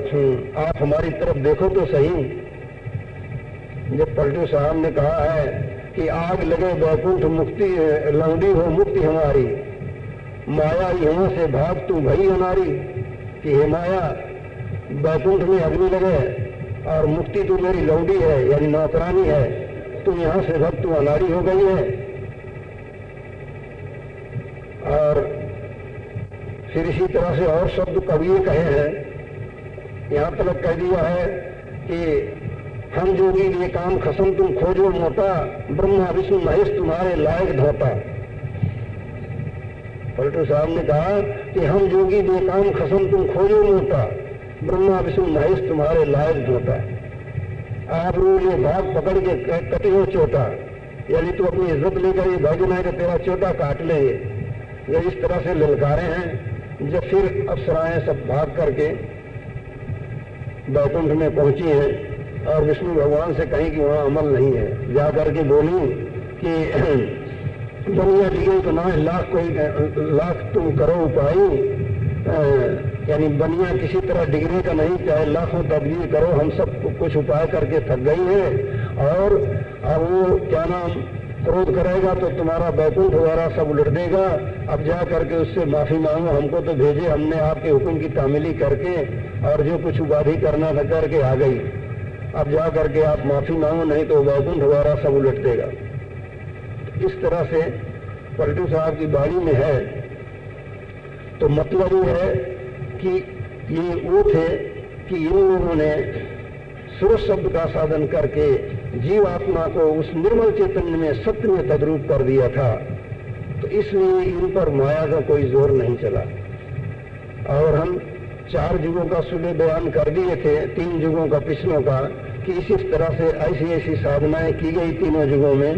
आप हमारी तरफ देखो तो सही। जब पलटू साहब ने कहा है कि आग लगे वैकुंठ मुक्ति लौंडी हो मुक्ति हमारी, माया यहाँ से भाग तू भई अनारी, कि हे माया वैकुंठ में अग्नि लगे और मुक्ति तू मेरी लौंडी है यानी नौकरानी है, तू यहाँ से भक्त तू अनारी हो गई है। और फिर इसी तरह से और शब्द कवि कहे हैं, यहाँ तक कह दिया है कि हम जोगी ये काम खसम तुम खोजो मोटा, ब्रह्मा विष्णु महेश तुम्हारे लायक धोता। पलटू साहब ने कहा कि हम जोगी ये काम खसम तुम खोजो मोटा, ब्रह्मा विष्णु महेश तुम्हारे लायक धोता। आप रोले भाग पकड़ के कटे हो चोटा, यानी तू अपनी इज्जत लेकर ये भागना है कि तेरा चोटा काट लेंगे। जब इस तरह से ललकारे हैं, जब फिर अप्सराएं सब भाग करके वैकुंठ में पहुंची हैं और विष्णु भगवान से कहीं कि वहां अमल नहीं है, जा करके बोली कि दुनिया डिगे तो ना लाख तुम करो उपाय, यानी बनिया किसी तरह डिगने का नहीं, चाहे लाखों तदबीर करो, हम सब कुछ उपाय करके थक गई है। और अब वो क्या नाम क्रोध करेगा तो तुम्हारा वैकुंठ वगैरह सब उलट देगा। अब जा करके उससे माफी मांगो, हमको तो भेजे, हमने आपके हुक्म की तामीली करके और जो कुछ उपाधि करना था करके आ गई। अब जा करके आप माफी मांगो, नहीं तो वैकुंठ वगैरह सब उलट देगा। इस तरह से पलटू साहब की बाणी में है। तो मतलब ये है कि ये वो थे कि इन लोगों ने सुर शब्द का साधन करके जीवात्मा को उस निर्मल चैतन्य में सत्य में तद्रूप कर दिया था। तो इसलिए इन पर माया का कोई जोर नहीं चला। और हम 4 युगों का सुबह बयान कर दिए थे, 3 युगों का पिछलों का, कि इस तरह से ऐसी ऐसी साधनाएं की गई तीनों युगों में।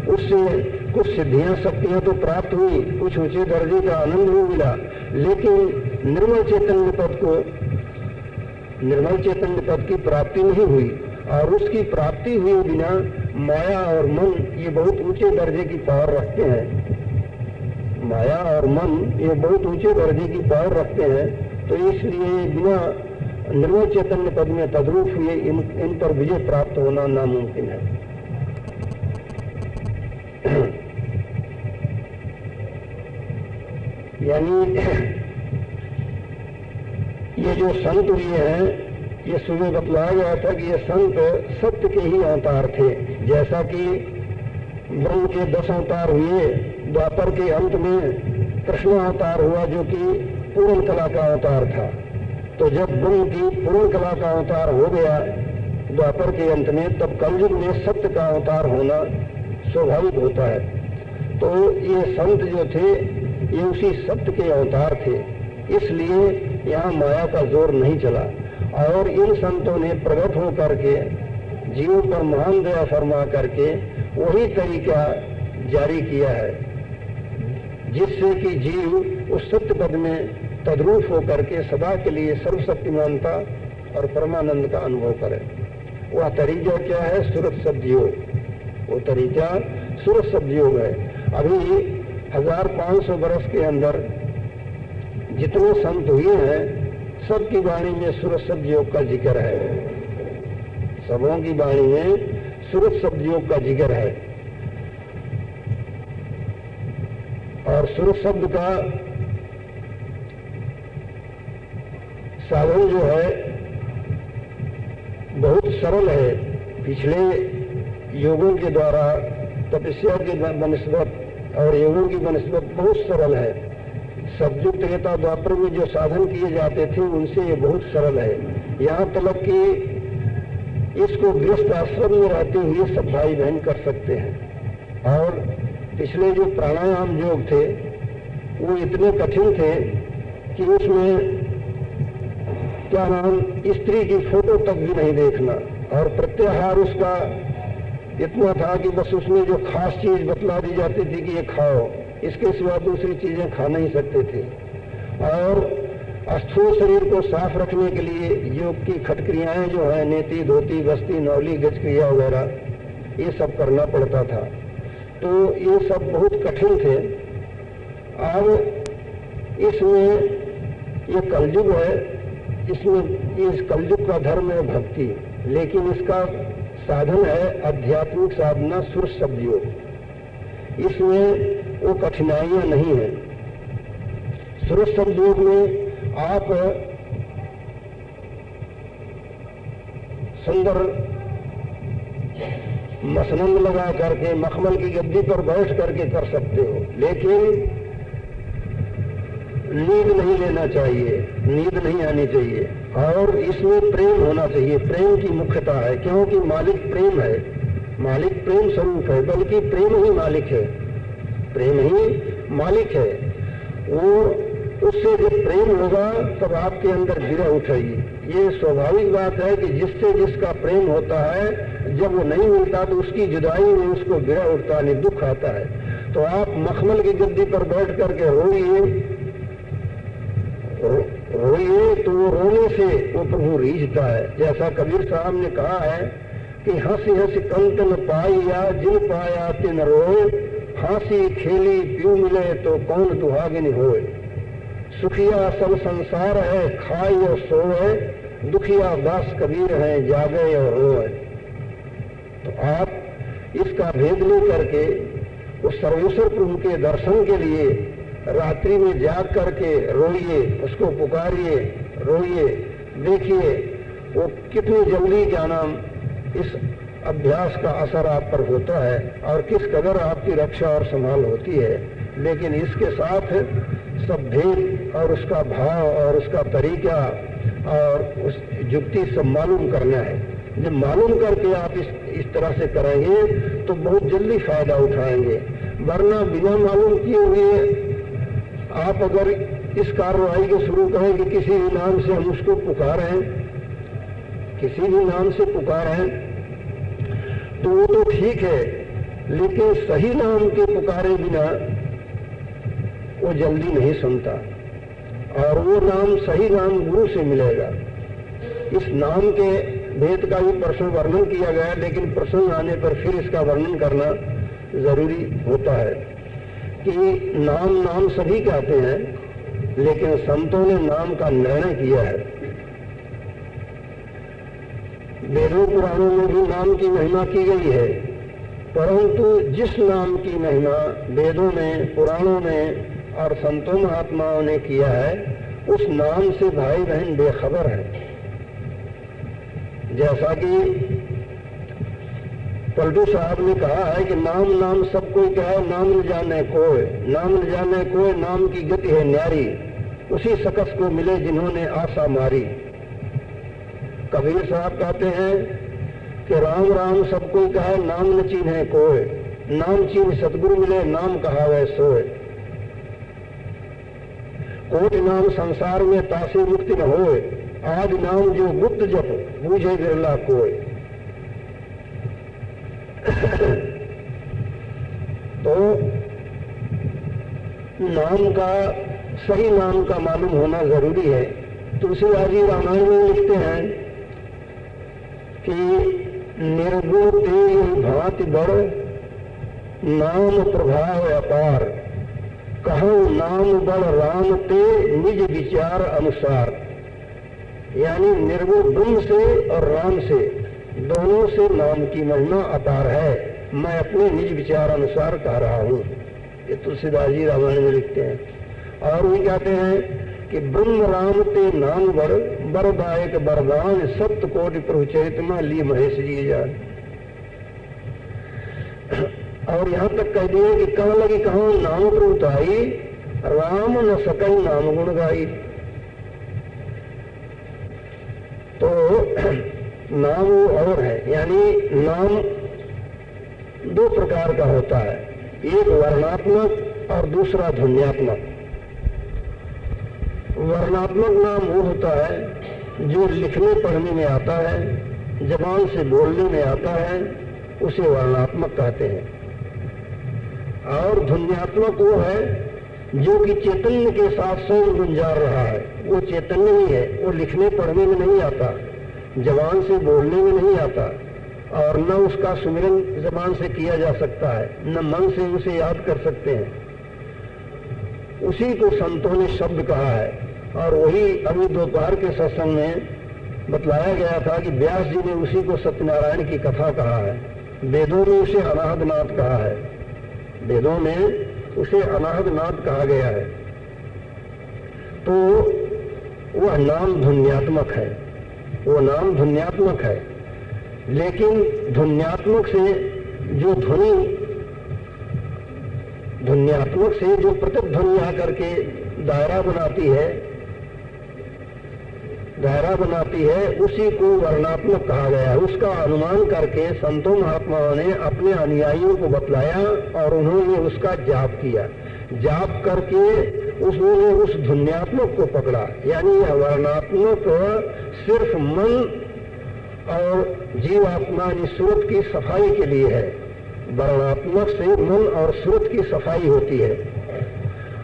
उससे कुछ सिद्धियां शक्तियां तो प्राप्त हुई, कुछ ऊंचे दर्जे का आनंद भी मिला, लेकिन निर्मल चैतन्य पद की प्राप्ति नहीं हुई। और उसकी प्राप्ति हुए बिना माया और मन ये बहुत ऊंचे दर्जे की पावर रखते हैं। माया और मन ये बहुत ऊंचे दर्जे की पावर रखते हैं। तो इसलिए बिना निर्मल चैतन्य पद में तद्रूप हुए इन पर विजय प्राप्त होना नामुमकिन है। यानी ये जो संत हुए हैं, ये सुबह बतलाया गया था कि ये संत सत्य के ही अवतार थे। जैसा कि ब्रह्म के 10 अवतार हुए, द्वापर के अंत में कृष्ण अवतार हुआ जो कि पूर्ण कला का अवतार था। तो जब ब्रह्म की पूर्ण कला का अवतार हो गया द्वापर के अंत में, तब कलयुग में सत्य का अवतार होना स्वाभाविक होता है। तो ये संत जो थे ये उसी सत्य के अवतार थे, इसलिए यहाँ माया का जोर नहीं चला। और इन संतों ने प्रकट होकर के जीवों पर महान दया फरमा करके वही तरीका जारी किया है, जिससे कि जीव उस सत्य पद में तद्रूप होकर के सदा के लिए सर्वशक्तिमानता और परमानंद का अनुभव करे। वह तरीका क्या है? सूरत शब्द योग। वो तरीका सूरत शब्द योग है। अभी 1500 वर्ष के अंदर जितने संत हुए हैं, सबकी वाणी में सूरत शब्द योग का जिक्र है। सबों की वाणी में सूरत शब्द योग का जिक्र है। और सूरत शब्द का साधन जो है बहुत सरल है, पिछले योगों के द्वारा तपस्या के बनस्बत और योगों की बनस्बत बहुत सरल है। सतयुग त्रेता द्वापर में जो साधन किए जाते थे उनसे ये बहुत सरल है। यहाँ तक कि इसको गृहस्थ आश्रम में रहते हुए सब भाई बहन कर सकते हैं। और पिछले जो प्राणायाम योग थे वो इतने कठिन थे कि उसमें क्या नाम स्त्री की फोटो तक भी नहीं देखना, और प्रत्याहार उसका इतना था कि बस उसमें जो खास चीज बतला दी जाती थी कि ये खाओ, इसके सिवा दूसरी चीजें खा नहीं सकते थे। और स्थूल शरीर को साफ रखने के लिए योग की खटक्रियाएं जो है, नेति, धोती, बस्ती, नौली, गज क्रिया वगैरह, ये सब करना पड़ता था। तो ये सब बहुत कठिन थे। अब इसमें ये कलयुग है, इसमें इस कलयुग का धर्म है भक्ति, लेकिन इसका साधन है आध्यात्मिक साधना सुर शब्द योग। इसमें वो कठिनाइयां नहीं है। सुर शब्द योग में आप सुंदर मसनंद लगा करके मखमल की गद्दी पर बैठ करके कर सकते हो, लेकिन नींद नहीं लेना चाहिए, नींद नहीं आनी चाहिए। और इसमें प्रेम होना चाहिए, प्रेम की मुख्यता है, क्योंकि मालिक प्रेम है, मालिक प्रेम स्वरूप है, बल्कि प्रेम ही मालिक है, प्रेम ही मालिक है। वो उससे जब प्रेम होगा तब आपके अंदर गिरह उठेगी। ये स्वाभाविक बात है कि जिससे जिसका प्रेम होता है, जब वो नहीं मिलता तो उसकी जुदाई में उसको गिरह उठता नहीं, दुख आता है। तो आप मखमल की गद्दी पर बैठ करके रोइए तो वो रोने से वो प्रभु रीझता है। जैसा कबीर साहब ने कहा है कि हंसी हंसी कंत न पाइया, जिन पाया तिन रोए, हंसी खेली प्यू मिले तो कौन दुहागिन होए। सुखिया सब संसार है, खाई और सोए, दुखिया दास कबीर है, जागे और रोए। तो आप इसका भेद ले करके उस सर्वेश्वर प्रभु के दर्शन के लिए रात्रि में जाग करके रोइए, उसको पुकारिए, रोइए। देखिए वो कितनी जल्दी क्या नाम इस अभ्यास का असर आप पर होता है और किस कदर आपकी रक्षा और संभाल होती है। लेकिन इसके साथ सब भेद और उसका भाव और उसका तरीका और उस युक्ति सब मालूम करना है। जब मालूम करके आप इस तरह से करेंगे तो बहुत जल्दी फायदा उठाएंगे। वरना बिना मालूम किए हुए आप अगर इस कार्रवाई को शुरू करें कि किसी भी नाम से हम उसको पुकारें, किसी भी नाम से पुकारें, तो वो तो ठीक है, लेकिन सही नाम के पुकारे बिना वो जल्दी नहीं सुनता। और वो नाम सही नाम गुरु से मिलेगा। इस नाम के भेद का भी प्रश्न वर्णन किया गया, लेकिन प्रश्न आने पर फिर इसका वर्णन करना जरूरी होता है कि नाम नाम सभी कहते हैं, लेकिन संतों ने नाम का निर्णय किया है। वेदों पुराणों में भी नाम की महिमा की गई है, परंतु जिस नाम की महिमा वेदों में, पुराणों में और संतों महात्माओं ने किया है, उस नाम से भाई बहन बेखबर है। जैसा कि पलटू साहब ने कहा है कि नाम नाम सब कोई कहे, नाम न जाने कोई, नाम न जाने कोई, नाम की गति है न्यारी, उसी सकस को मिले जिन्होंने आशा मारी। कबीर साहब कहते हैं कि राम राम सब कोई कहे, नाम न चीन्हे कोई, नाम चीन सतगुरु मिले, नाम कहावे सोए। कोटि नाम संसार में तासे मुक्ति न होए, आज नाम जो गुप्त जप बूझे बिरला कोई। तो नाम का, सही नाम का मालूम होना जरूरी है। तुलसीदास जी रामायण में लिखते हैं कि निर्गुण तेज भांति बड़, नाम प्रभाव अपार, कहूं नाम बड़ राम ते निज विचार अनुसार। यानी निर्गुण ब्रह्म से और राम से, दोनों से नाम की महिमा अपार है, मैं अपने निज विचार अनुसार कह रहा हूं। ये तुलसीदास जी रामायण में लिखते हैं। और भी कहते हैं कि ब्रह्म राम ते नाम बड़, बरदायक बरदान सत्य कोटि प्रभु चरितमा ली महेश जी जान। और यहाँ तक कह दिए कि कह लगी कहो नाम प्रभु ताई राम न सकई नाम गुण गाई। तो नाम वो और है, यानी नाम दो प्रकार का होता है, एक वर्णात्मक और दूसरा ध्वन्यात्मक। वर्णात्मक नाम वो होता है जो लिखने पढ़ने में आता है, जबान से बोलने में आता है, उसे वर्णात्मक कहते हैं। और ध्वन्यात्मक वो है जो कि चैतन्य के साथ स्वयं गुंजार रहा है, वो चैतन्य ही है, वो लिखने पढ़ने में नहीं आता, जबान से बोलने में नहीं आता, और न उसका सुमिरन जबान से किया जा सकता है, न मन से उसे याद कर सकते हैं। उसी को संतों ने शब्द कहा है। और वही अभी दोपहर के सत्संग में बतलाया गया था कि व्यास जी ने उसी को सत्यनारायण की कथा कहा है। वेदों में उसे अनाहदनाथ कहा है, वेदों में उसे अनाहदनाथ कहा गया है। तो वह नाम ध्वन्यात्मक है, वो नाम ध्वन्यात्मक है। लेकिन ध्वन्यात्मक से जो ध्वनि, ध्वन्यात्मक से जो प्रतिध्वनि आकर के दायरा बनाती है, उसी को वर्णात्मक कहा गया है। उसका अनुमान करके संतों महात्माओं ने अपने अनुयायियों को बतलाया और उन्होंने उसका जाप किया। जाप करके उन्होंने उस ध्वन्यात्मक को पकड़ा, यानी यह वर्णात्मक सिर्फ मन और जीवात्मा यानी सूरत की सफाई के लिए है। वर्णात्मक से मन और सूरत की सफाई होती है,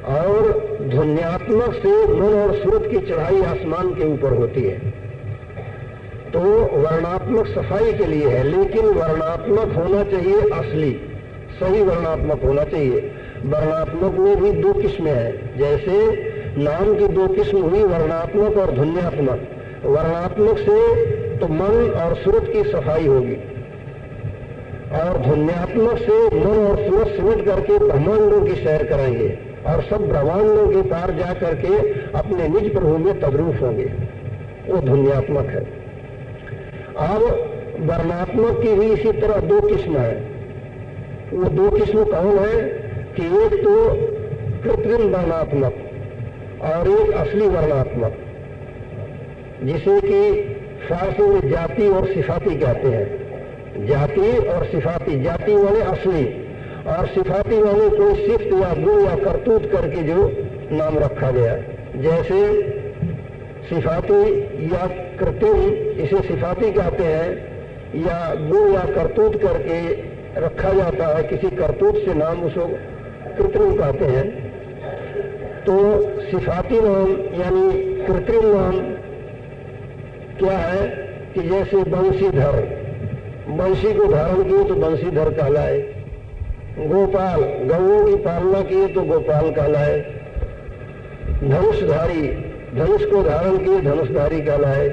और ध्वन्यात्मक से मन और सूरत की चढ़ाई आसमान के ऊपर होती है। तो वर्णात्मक सफाई के लिए है, लेकिन वर्णात्मक होना चाहिए असली, सही वर्णात्मक होना चाहिए। वर्णात्मक में भी दो किस्में हैं, जैसे नाम की दो किस्म हुई, वर्णात्मक और ध्वन्यात्मक। वर्णात्मक से तो मन और सूरत की सफाई होगी, और ध्वन्यात्मक से मन और सूरत सिमट करके ब्रह्मांडों की सैर कराएंगे, और सब ब्रह्मांडों के पार जा करके अपने निज प्रभु में तद्रूप होंगे। वो ध्वन्यात्मक है। अब वर्णात्मक की भी इसी तरह दो किस्म है। वो दो किस्म कौन है कि एक तो कृत्रिम वर्णात्मक और एक असली वर्णात्मक, जिसे कि फारसी में जाति और सिफाती कहते हैं। जाति और सिफाती, जाति वाले असली और सिफाती वाले कोई सिफ्त या गुण या करतूत करके जो नाम रखा गया। जैसे सिफाती या कृत्रिम, इसे सिफाती कहते हैं, या गुण या करतूत करके रखा जाता है, किसी करतूत से नाम उसको कृत्रिम कहते हैं। तो सिफाती नाम यानी कृत्रिम नाम क्या है कि जैसे बंशीधर, बंशी को धारण किए तो बंशीधर कहलाए। गोपाल, गौओं की पालना किए तो गोपाल कहलाए। धनुषधारी, धनुष को धारण किए धनुषधारी कहलाए।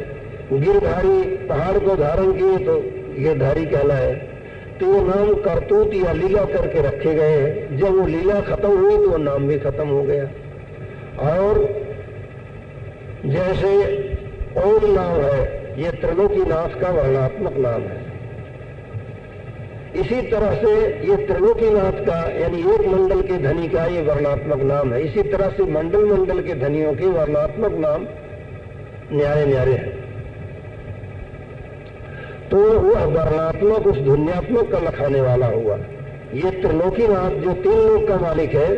गिरधारी, पहाड़ को धारण किए तो गिरधारी कहलाए। तो ये नाम करतूत या लीला करके रखे गए हैं। जब वो लीला खत्म हुई तो वो नाम भी खत्म हो गया। और जैसे ओम नाम है, ये त्रिलोकीनाथ का वर्णात्मक नाम है। इसी तरह से ये त्रिलोकीनाथ का यानी एक मंडल के धनी का ये वर्णात्मक नाम है। इसी तरह से मंडल मंडल के धनियों के वर्णात्मक नाम न्यारे न्यारे हैं। तो वह वर्णात्मक उस ध्वन्यात्मक का लखाने वाला हुआ। ये त्रिलोकीनाथ जो तीन लोक का मालिक है,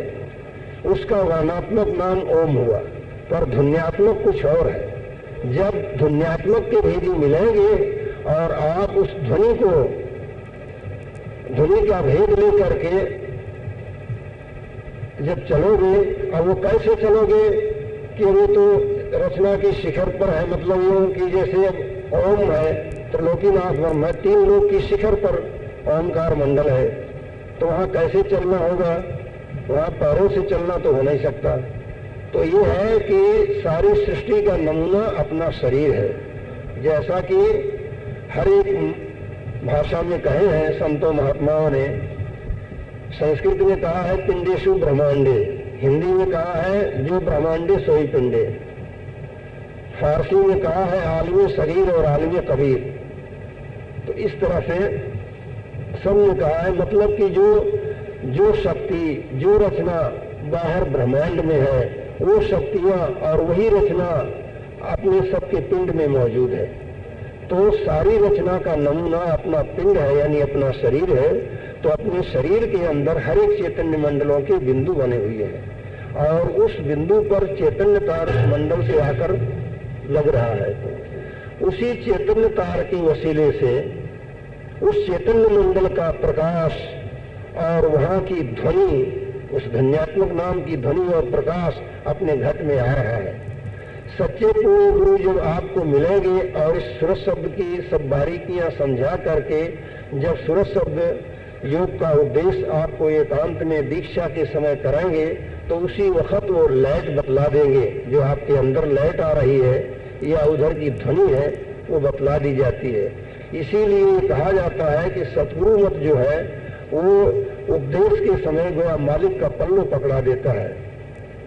उसका वर्णात्मक नाम ओम हुआ, पर ध्वन्यात्मक कुछ और है। जब ध्वन्यात्मक के भेदी मिलेंगे और आप उस ध्वनि को, ध्वनि का भेद लेकर के जब चलोगे, अब वो कैसे चलोगे कि वो तो रचना की शिखर पर है, मतलब यूं कि जैसे ओम है, त्रिलोकीनाथ ब्रह्म है, तीन लोक की शिखर पर ओमकार मंडल है, तो वहां कैसे चलना होगा? वहां पैरों से चलना तो हो नहीं सकता। तो ये है कि सारी सृष्टि का नमूना अपना शरीर है। जैसा कि हर एक भाषा में कहे हैं संतों महात्माओं ने, संस्कृत में कहा है पिंडेषु ब्रह्मांडे, हिंदी में कहा है जो ब्रह्मांडे सोई पिंडे। फारसी में कहा है आलिम सगीर और आलिम कबीर। तो इस तरह से सबने कहा है, मतलब कि जो शक्ति, जो रचना बाहर ब्रह्मांड में है, वो शक्तियां और वही रचना अपने सबके पिंड में मौजूद है। तो सारी रचना का नमूना अपना पिंड है, यानी अपना शरीर है। तो अपने शरीर के अंदर हर एक चैतन्य मंडलों के बिंदु बने हुए हैं और उस बिंदु पर चैतन्य तार मंडल से आकर लग रहा है। उसी चैतन्य तार के वसीले से उस चैतन्य मंडल का प्रकाश और वहां की ध्वनि, उस धन्यात्मक नाम की ध्वनि और प्रकाश अपने घट में आ रहा है। सच्चे पूर्ण गुरु जब आपको मिलेंगे और इस सूरज शब्द की सब बारीकियां समझा करके जब सूरज शब्द योग का उपदेश आपको एकांत में दीक्षा के समय कराएंगे, तो उसी वक्त वो लाइट बतला देंगे। जो आपके अंदर लाइट आ रही है या उधर की ध्वनि है, वो बतला दी जाती है। इसीलिए कहा जाता है कि सतगुरु मत जो है वो उपदेश के समय गोया मालिक का पल्लू पकड़ा देता है।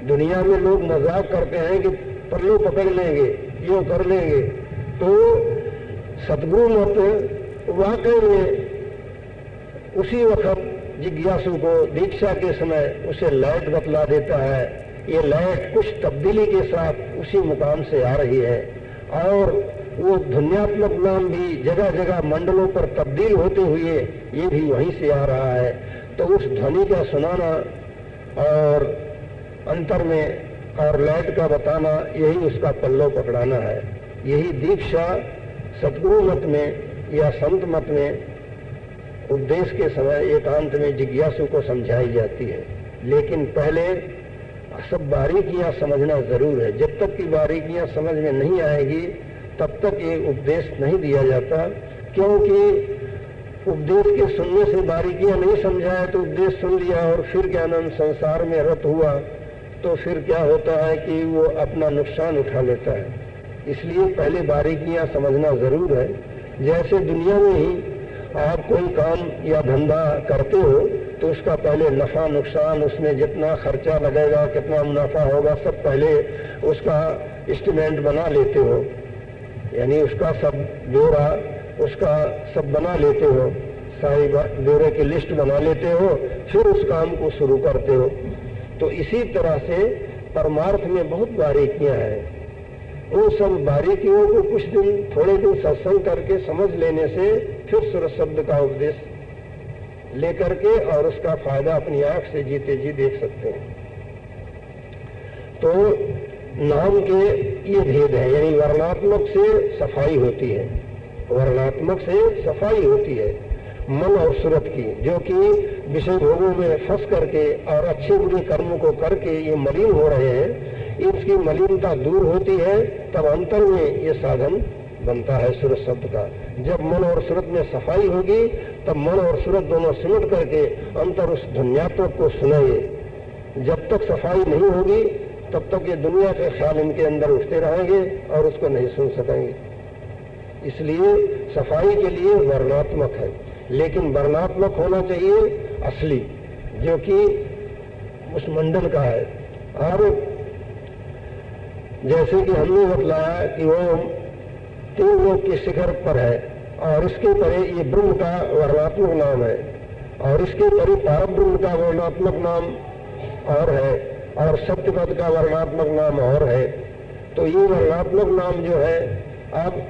दुनिया में लोग मजाक करते हैं कि पल्लू पकड़ लेंगे, यूं कर लेंगे। तो सतगुरु मत वाकई में उसी वक्त जिज्ञासु को दीक्षा के समय उसे लाइट बतला देता है। ये लाइट कुछ तब्दीली के साथ उसी मुकाम से आ रही है और वो ध्वन्यात्मक नाम भी जगह जगह मंडलों पर तब्दील होते हुए ये भी वहीं से आ रहा है। तो उस ध्वनि का सुनाना और अंतर में और लाइट का बताना, यही उसका पल्लव पकड़ाना है। यही दीक्षा सतगुरु मत में या संत मत में उपदेश के समय एकांत में जिज्ञासु को समझाई जाती है। लेकिन पहले सब बारीकियां समझना जरूर है। जब तक की बारीकियां समझ में नहीं आएगी तब तक ये उपदेश नहीं दिया जाता, क्योंकि उपदेश के सुनने से बारीकियां नहीं समझाए तो उपदेश सुन लिया और फिर क्या नाम संसार में रत हुआ, तो फिर क्या होता है कि वो अपना नुकसान उठा लेता है। इसलिए पहले बारीकियां समझना जरूर है। जैसे दुनिया में ही आप कोई काम या धंधा करते हो तो उसका पहले नफा नुकसान, उसमें जितना खर्चा लगेगा, कितना मुनाफा होगा, सब पहले उसका एस्टिमेट बना लेते हो, यानी उसका सब ब्यौरा उसका सब बना लेते हो, सारी ब्यौरे की लिस्ट बना लेते हो, फिर उस काम को शुरू करते हो। तो इसी तरह से परमार्थ में बहुत बारीकियां हैं। उन सब बारीकियों को कुछ दिन, थोड़े दिन सत्संग करके समझ लेने से फिर सूरज शब्द का उपदेश लेकर के और उसका फायदा अपनी आंख से जीते जी देख सकते हैं। तो नाम के ये भेद है, यानी वर्णात्मक से सफाई होती है, वर्णात्मक से सफाई होती है मन और सूरत की, जो कि विषय भोगों में फंस करके और अच्छे बुरे कर्मों को करके ये मलिन हो रहे हैं। इसकी मलिनता दूर होती है तब अंतर में ये साधन बनता है सूरत शब्द का। जब मन और सूरत में सफाई होगी तब मन और सूरत दोनों सिमट करके अंतर उस ध्वन्यात्मक को सुनेंगे। जब तक सफाई नहीं होगी तब तक ये दुनिया के ख्याल इनके अंदर उठते रहेंगे और उसको नहीं सुन सकेंगे। इसलिए सफाई के लिए वर्णात्मक है, लेकिन वर्णात्मक होना चाहिए असली, जो कि उस मंडल का है। और जैसे कि हमने बतलाया कि वो 3 लोक के शिखर पर है और इसके परे ये ब्रह्म का वर्णात्मक नाम है और इसके परे पार ब्रह्म का वर्णात्मक नाम और है और सत्यपद का वर्णात्मक नाम और है। तो ये वर्णात्मक नाम जो है, अब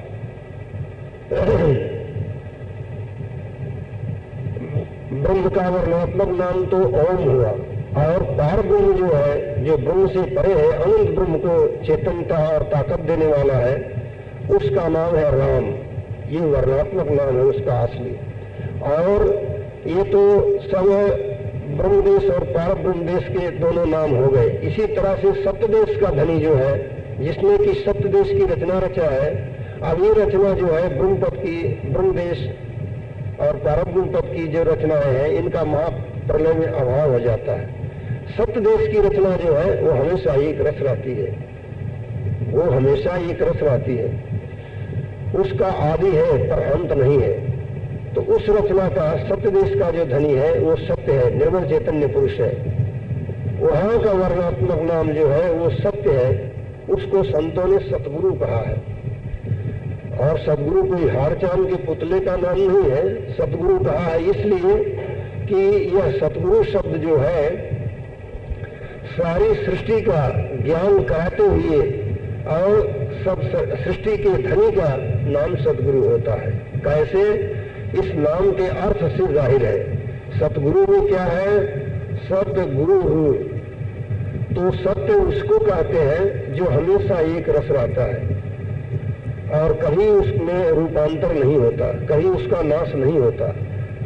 ब्रह्म का वर्णात्मक नाम तो ओम हुआ और पार ब्रह्म जो है, जो ब्रह्म से परे है, अनंत ब्रह्म को चेतनता और ताकत देने वाला है, उसका नाम है राम। ये वर्णात्मक नाम है उसका असली। और ये तो सब ब्रह्मदेश और पार ब्रह्मदेश के दोनों नाम हो गए। इसी तरह से सप्तदेश का धनी जो है, जिसने कि सप्तदेश की रचना रचा है, अब ये रचना जो है ब्रह्मपद की, ब्रह्मदेश और पारब्रह्म पद की जो रचनाएं हैं, इनका महाप्रलय में अभाव हो जाता है। सप्तदेश की रचना जो है वो हमेशा एक रस रहती है, वो हमेशा एक रस रहती है, उसका आदि है पर अंत नहीं है। तो उस रचना का, सप्तदेश का जो धनी है वो सत्य है, निर्मल चैतन्य पुरुष है। वहां का वर्णात्मक नाम जो है वो सत्य है उसको संतों ने सतगुरु कहा है। और सतगुरु कोई हार चांद के पुतले का नाम नहीं है, सतगुरु कहा है इसलिए कि यह सतगुरु शब्द जो है सारी सृष्टि का ज्ञान कराते हुए और सब सृष्टि के धनी का नाम सतगुरु होता है। कैसे? इस नाम के अर्थ से जाहिर है। सतगुरु में क्या है? सतगुरु हूँ। तो सत्य उसको कहते हैं जो हमेशा एक रस रहता है और कभी उसमें रूपांतर नहीं होता, कभी उसका नाश नहीं होता,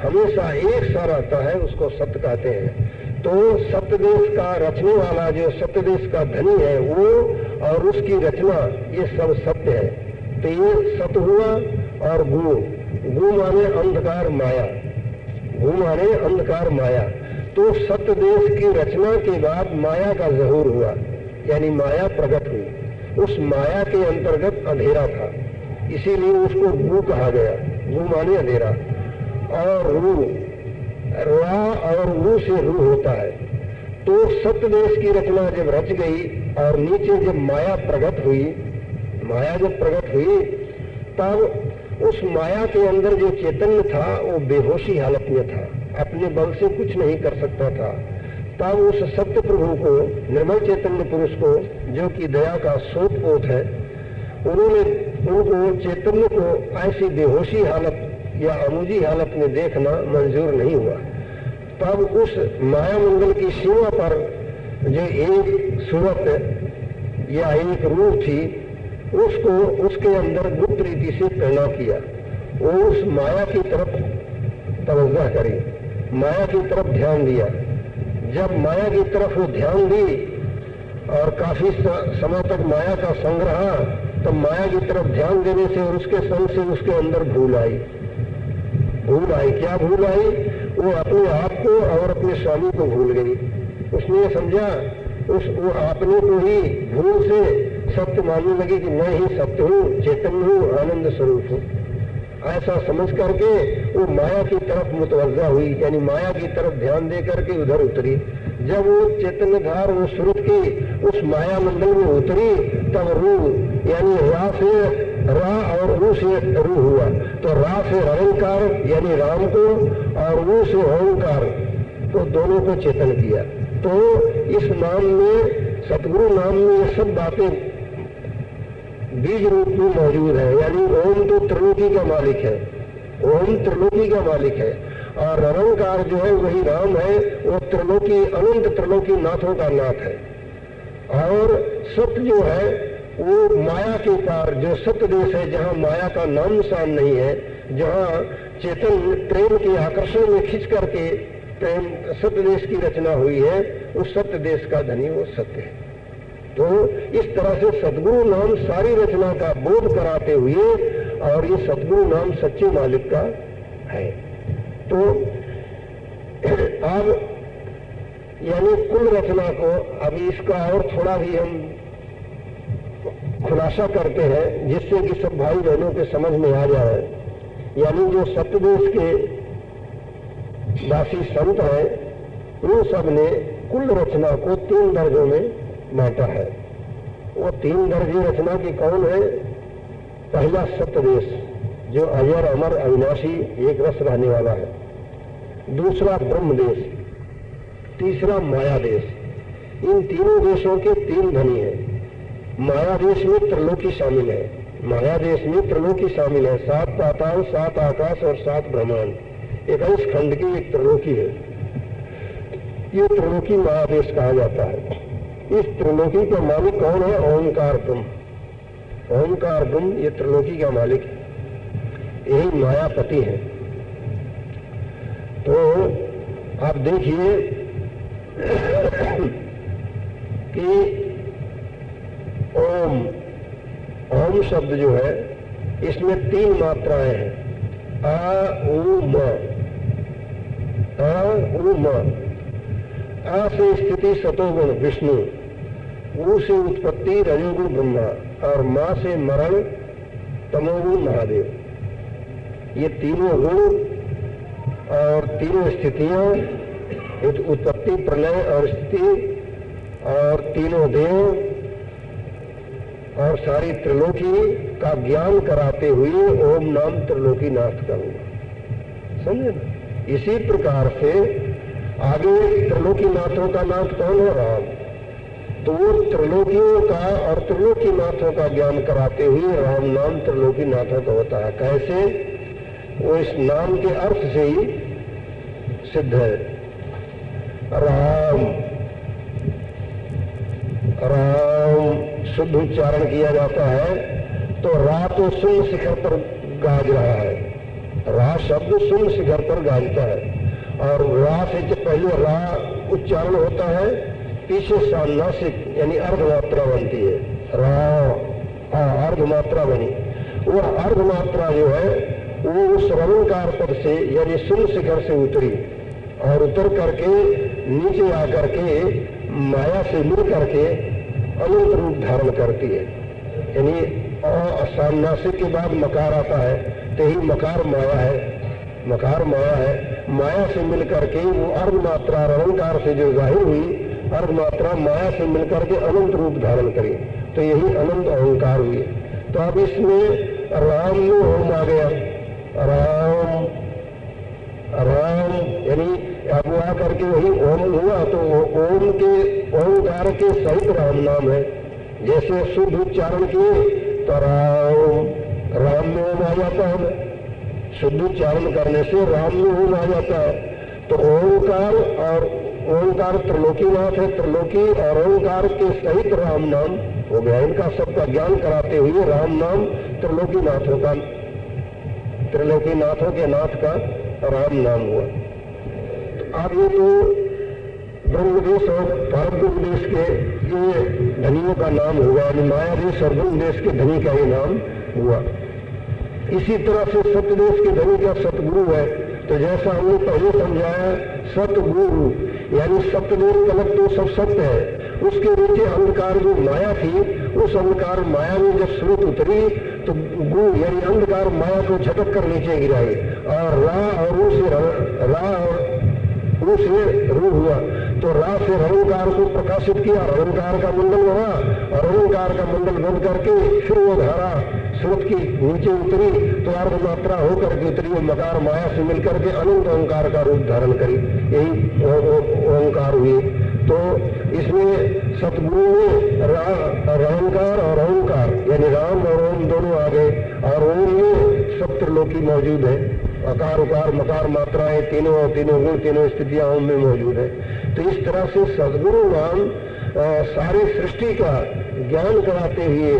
हमेशा एक सा रहता है, उसको सत्य कहते हैं। तो सत्यदेश का रचने वाला जो सत्यदेश का धनी है वो और उसकी रचना ये सब सत्य है। तो ये सत्य हुआ। और गु माने अंधकार माया, गु माने अंधकार माया। तो सत्य देश की रचना के बाद माया का ज़हूर हुआ, यानी माया प्रकट हुई। उस माया के अंतर्गत अंधेरा था, इसीलिए उसको गु कहा गया। गु माने अंधेरा। और रू, रा और रू से रू होता है। तो सत्य देश की रचना जब रच गई और नीचे जब माया प्रकट हुई, माया जब प्रकट हुई तब उस माया के अंदर जो चैतन्य था वो बेहोशी हालत में था, अपने बल से कुछ नहीं कर सकता था। तब उस सत्य प्रभु को, निर्मल चैतन्य पुरुष को, जो कि दया का सोत पोत है, उन्होंने उनको चैतन्य को ऐसी बेहोशी हालत या अमुजी हालत में देखना मंजूर नहीं हुआ। तब उस माया मंडल की सीमा पर जो एक सूरत या एक रूप थी उसको उसके अंदर गुप्त रीति से प्रेरणा किया। वो उस माया की तरफ तवज्जो करी, माया की तरफ ध्यान दिया। जब माया की तरफ वो ध्यान दी और काफी समय तक माया का संग रहा, तब माया की तरफ ध्यान देने से और उसके संग से उसके अंदर भूल आई। भूल आई, क्या भूल आई? वो अपने आप को और अपने स्वामी को भूल गई। उसने समझा वो आपने को ही भूल से सत्य मानने लगी कि मैं ही सत्य हूँ, चैतन्य हूँ, आनंद स्वरूप हूँ। ऐसा समझ करके वो माया की तरफ मुतवज्जा हुई, यानी माया की तरफ ध्यान दे करके उधर उतरी। जब वो चैतन्य धार वो सुरत की उस माया मंडल में उतरी तब रू, यानी रा से रा और रू से रू हुआ। तो रा से रंकार यानी राम को और रू से ओंकार तो दोनों को चेतन किया। तो इस नाम में, सतगुरु नाम में ये सब बातें बीज रूप में मौजूद है। यानी ओम तो त्रिलोकी का मालिक है, ओम त्रिलोकी का मालिक है और रंकार जो है वही राम है, वो त्रिलोकी अनंत त्रिलोकी नाथों का नाथ है। और सत्य जो है वो माया के पार जो सत्य देश है, जहाँ माया का नाम निशान नहीं है, जहाँ चेतन प्रेम के आकर्षण में खिंच करके प्रेम सत्य देश की रचना हुई है, उस सत्य देश का धनी वो सत्य है। तो इस तरह से सतगुरु नाम सारी रचना का बोध कराते हुए और ये सतगुरु नाम सच्चे मालिक का है। तो अब यानी कुल रचना को अभी इसका और थोड़ा भी हम खुलासा करते हैं जिससे कि सब भाई बहनों के समझ में आ जाए। यानी जो सत्यदेश के दासी संत हैं उन सब ने कुल रचना को 3 दर्जों में बांटा है। वो 3 दर्जे रचना की कौन है? पहला सत्यदेश जो अजर अमर अविनाशी एक रस रहने वाला है, दूसरा ब्रह्मदेश, तीसरा माया देश। इन तीनों देशों के 3 धनी हैं। माया देश में त्रिलोकी शामिल है, माया देश में त्रिलोकी शामिल है, 7 पाताल, 7 आकाश और 7 ब्रह्मांड, 21 खंड की एक त्रिलोकी है। ये त्रिलोकी महादेश कहा जाता है। इस त्रिलोकी का मालिक कौन है? ओंकार ब्रह्म, ओंकार ब्रह्म ये त्रिलोकी का मालिक है, यही मायापति है। तो आप देखिए कि ओम, ओम शब्द जो है इसमें 3 मात्राएं हैं, आ उ म, आ उ म। आ से स्थिति सतोगुण विष्णु, ऊ से उत्पत्ति रजोगुण ब्रह्मा और मां से मरण तमोगुण महादेव। ये तीनों गुण और तीनों स्थितियां, उत्पत्ति प्रलय और स्थिति और तीनों देव और सारी त्रिलोकी का ज्ञान कराते हुए ओम नाम त्रिलोकीनाथ का हुआ। समझे ना? इसी प्रकार से आगे त्रिलोकीनाथों का नाथ कौन है? राम। तो वो त्रिलोकियों का और त्रिलोकीनाथों का ज्ञान कराते हुए राम नाम त्रिलोकीनाथों का होता है। कैसे? वो इस नाम के अर्थ से ही सिद्ध है। राम, राम शुद्ध उच्चारण किया जाता है तो रा तो शून्य शिखर पर गाज रहा है। रा शब्द शून्य शिखर पर गाजता है और रा से जब पहले रा उच्चारण होता है, पीछे सान्नासिक यानी अर्धमात्रा बनती है। रा अर्धमात्रा बनी। वो अर्धमात्रा जो है वो उस रवंकार पद से यानी शून्य शिखर से उतरी और उतर करके नीचे आकर के माया से मिल करके अनंत रूप धारण करती है। यानी सान्नासिक के बाद मकार आता है तो ही मकार माया है। मकार माया है। माया से मिलकर के वो अर्धमात्रा रवंकार से जो जाहिर हुई, अर्धमात्रा माया से मिलकर के अनंत रूप धारण करी, तो यही अनंत अहंकार हुई। तो अब इसमें राम में ओम आ गया। राम, राम यानी अब वो आकर के वही ओम हुआ, तो ओम के ओंकार के सहित राम नाम है। जैसे शुद्ध उच्चारण किए तो राम, राम में ओम आ जाता है। शुद्ध उच्चारण करने से राम में ओम आ जाता है। तो ओंकार और ओंकार त्रिलोकीनाथ है। त्रिलोकी और ओंकार के सहित राम नाम हो गया। इनका सबका ज्ञान कराते हुए राम नाम त्रिलोकीनाथों का, त्रिलोकीनाथों के नाथ का राम नाम हुआ। तो अब ये तो ब्रह्मदेश और पारब्रह्म देश के ये धनियों का नाम हुआ, माया देश और ब्रह्म देश के धनी का ये नाम हुआ। इसी तरह से सत्यदेश के धनी का सतगुरु है। तो जैसा हमने पहले समझाया, सतगुरु यानी सत्यदेश तलक तो सब सत्य है। उसके नीचे अंधकार जो माया थी, उस अंधकार माया में जब स्रोत उतरी तो गु यानी अंधकार माया को झटक कर नीचे गिराई और रा और रू से रा और रू से रू हुआ। तो रा से रंकार को प्रकाशित किया, रंकार का मंडल बना और रंकार का मंडल बंद करके फिर वो धारा स्रोत की नीचे उतरी तो अर्धमात्रा होकर के उतरी, वो मकार माया से मिलकर के अनंत ओंकार का रूप धारण करी। यही ओंकार हुए। तो इसमें सतगुरु में रंकार और ओंकार यानी राम और ओम दोनों आ गए और ओम में सब त्रिलोकी मौजूद है। अकार उकार मकार मात्राएं तीनों और तीनों गुण तीनों स्थितियां ओम में मौजूद है। तो इस तरह से सदगुरु नाम सारी सृष्टि का ज्ञान कराते हुए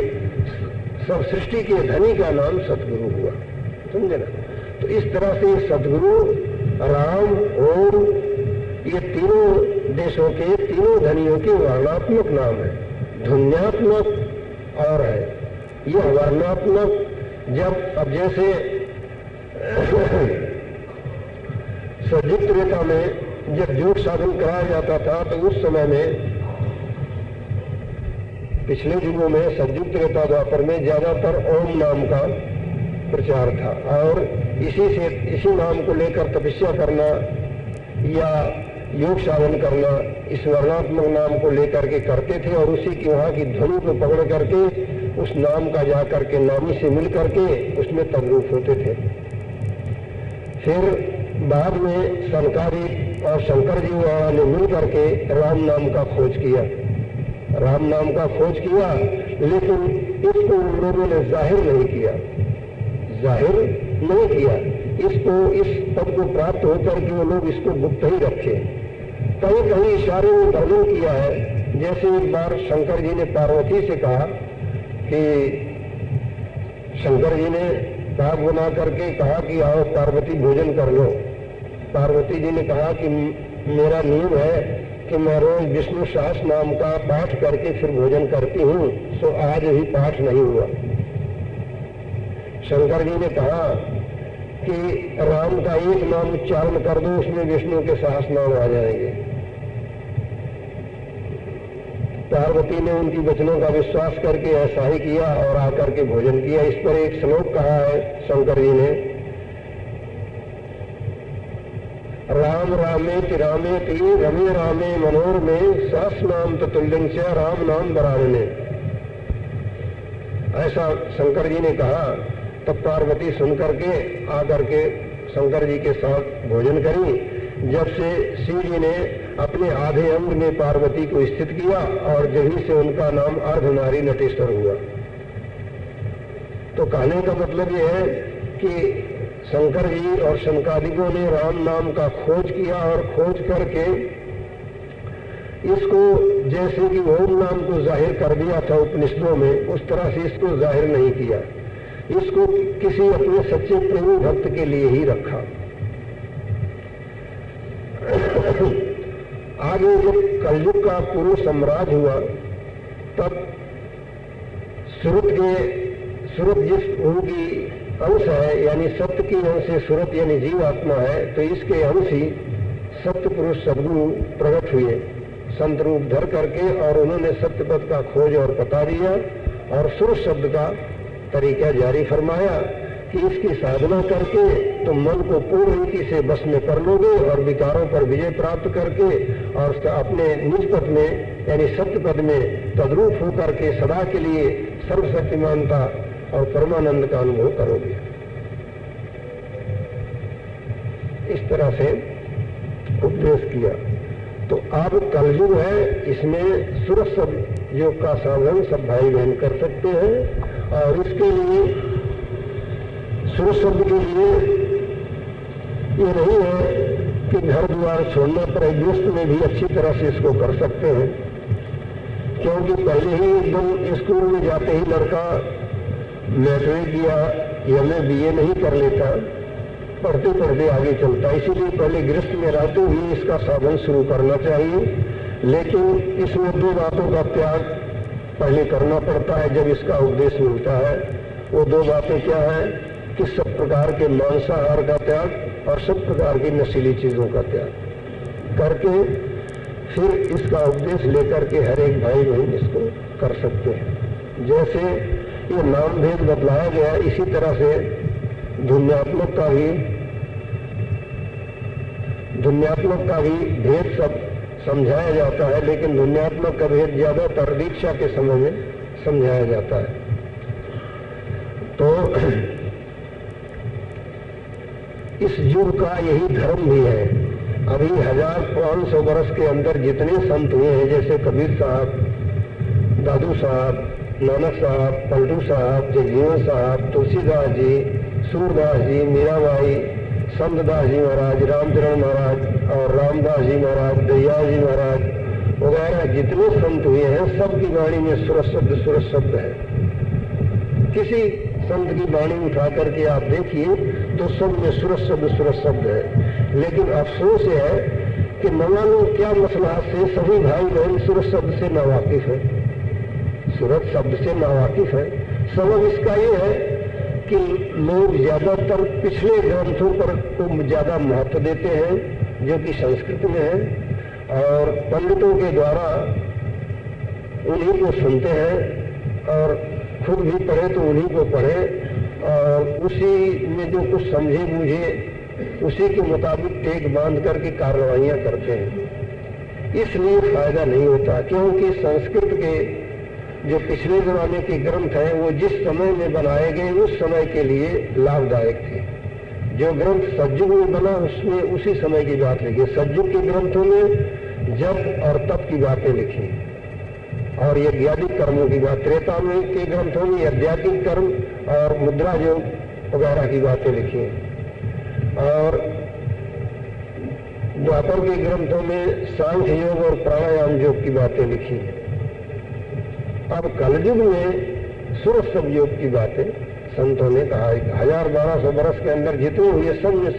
सब सृष्टि के धनी का नाम सतगुरु हुआ। समझे ना? तो इस तरह से सतगुरु, राम, ओम ये तीनों देशों के तीनों धनियों के वर्णात्मक नाम है। ध्वन्यात्मक और है यह वर्णात्मक। जब अब जैसे सज्जित रेता में जब योग साधन कराया जाता था तो उस समय में पिछले युगों में सज्जुक्त रेता द्वापर में ज्यादातर ओम नाम का प्रचार था और इसी नाम को लेकर तपस्या करना या योग साधन करना इस वर्णात्मक नाम को लेकर के करते थे और उसी की वहां की ध्वनि को पकड़ करके उस नाम का जाकर के नामी से मिल करके उसमें तद्रूप होते थे। फिर बाद में संकारी और शंकर जी ने मिल करके राम नाम का खोज किया। राम नाम का खोज किया लेकिन इसको उन लोगों ने जाहिर नहीं किया। जाहिर नहीं किया इसको, इस पद को प्राप्त होकर के वो लोग इसको गुप्त ही रखे। कहीं कहीं इशारे में वर्णन किया है। जैसे एक बार शंकर जी ने पार्वती से कहा कि शंकर जी ने पाक बना करके कहा कि आओ पार्वती भोजन कर लो। पार्वती जी ने कहा कि मेरा नियम है कि मैं रोज विष्णु सहस्र नाम का पाठ करके फिर भोजन करती हूँ, सो आज भी पाठ नहीं हुआ। शंकर जी ने कहा कि राम का एक नाम उच्चारण कर दो, उसमें विष्णु के सहस्र नाम आ जाएंगे। पार्वती ने उनकी वचनों का विश्वास करके ऐसा ही किया और आकर के भोजन किया। इस पर एक श्लोक कहा है शंकर जी ने, राम रामेति रामेति रमे रामे मनोर में सहस्र नाम तुल्यं च राम नाम बरानने। ऐसा शंकर जी ने कहा। तब पार्वती सुनकर के आकर के शंकर जी के साथ भोजन करी। जब से शिव जी ने अपने आधे अंग में पार्वती को स्थित किया और जभी से उनका नाम अर्धनारी नटेश्वर हुआ। तो कहने का मतलब यह है कि शंकर जी और शंकादिकों ने राम नाम का खोज किया और खोज करके इसको जैसे कि ओम नाम को जाहिर कर दिया था उपनिषदों में, उस तरह से इसको जाहिर नहीं किया। इसको किसी अपने सच्चे प्रेमी भक्त के लिए ही रखा। आगे जब कलयुग का पूर्व साम्राज्य हुआ तब सुरत जिस उनकी अंश है, यानी सत्य की अंश से सुरत यानी जीवात्मा है, तो इसके अंश ही सत्य पुरुष सद्गुरु प्रकट हुए संत रूप धर करके, और उन्होंने सत्य पद का खोज और पता दिया और सुर शब्द का तरीका जारी फरमाया कि इसकी साधना करके तुम मन को पूर्ण रीति से बस में कर लोगे और विकारों पर विजय प्राप्त करके और अपने निज पद में यानी सत्य पद में तद्रूप होकर के सदा के लिए सर्वशक्तिमानता और परमानंद का अनुभव करोगे। इस तरह से उपदेश किया। तो अब कलयुग है, इसमें सुर शब्द योग का साधन सब भाई बहन कर सकते हैं। और इसके लिए सुर शब्द के लिए ये नहीं है कि घर द्वार छोड़ने पर गृहस्थ में भी अच्छी तरह से इसको कर सकते हैं, क्योंकि पहले ही एकदम स्कूल में जाते ही लड़का मैट्रिक या एमए बीए नहीं कर लेता, पढ़ते पढ़ते आगे चलता। इसीलिए पहले गृहस्थ में रहते हुए इसका साधन शुरू करना चाहिए। लेकिन इसमें दो बातों का त्याग पहले करना पड़ता है जब इसका उपदेश मिलता है। वो दो बातें क्या है कि सब प्रकार के मांसाहार का त्याग और सब प्रकार की नशीली चीजों का त्याग करके फिर इसका उपदेश लेकर के हर एक भाई बहन इसको कर सकते हैं। जैसे ये नाम भेद बतलाया गया, इसी तरह से धुन्यात्मक का भी भेद सब समझाया जाता है, लेकिन धुन्यात्मक का भेद ज्यादातर दीक्षा के समय में समझाया जाता है। तो इस युग का यही धर्म भी है। अभी 1500 वर्ष के अंदर जितने संत हुए हैं, जैसे कबीर साहब, दादू साहब, नानक साहब, पलटू साहब, जगजीवन साहब, तुलसीदास जी, सूरदास जी, मीराबाई, संतदास जी महाराज, रामचरण महाराज और रामदास जी महाराज, दयाल जी महाराज वगैरह जितने संत हुए हैं, सबकी वाणी में सुर शब्द है। किसी संत की वाणी उठा करके आप देखिए तो सब में सुर शब्द है। लेकिन अफसोस है कि न मालूम क्या मसला से सभी भाई बहन सुर शब्द से नावाकिफ है, सूरत शब्द से नावाकिफ है। सबब इसका ये है कि लोग ज्यादातर पिछले ग्रंथों पर को ज्यादा महत्व देते हैं जो कि संस्कृत में है, और पंडितों के द्वारा उन्हीं को सुनते हैं और खुद भी पढ़े तो उन्हीं को पढ़े और उसी में जो कुछ समझे बूझे उसी के मुताबिक टेक बांध करके कार्रवाइयां करते हैं। इसलिए फायदा नहीं होता, क्योंकि संस्कृत के जो पिछले जमाने के ग्रंथ हैं वो जिस समय में बनाए गए उस समय के लिए लाभदायक थे। जो ग्रंथ सतयुग में बना उसमें उसी समय की बात लिखी। सतयुग के ग्रंथों में जप और तप की बातें लिखी और यज्ञादिक कर्मों की बात। त्रेता में के ग्रंथों में आध्यात्मिक कर्म और मुद्रा योग वगैरह की बातें लिखी और द्वापर के ग्रंथों में सांख्य योग और प्राणायाम योग की बातें लिखी। अब कलयुग में सुर शब्द योग की बातें संतों ने कहा है। 1200 वर्ष के अंदर जितने हुए सब में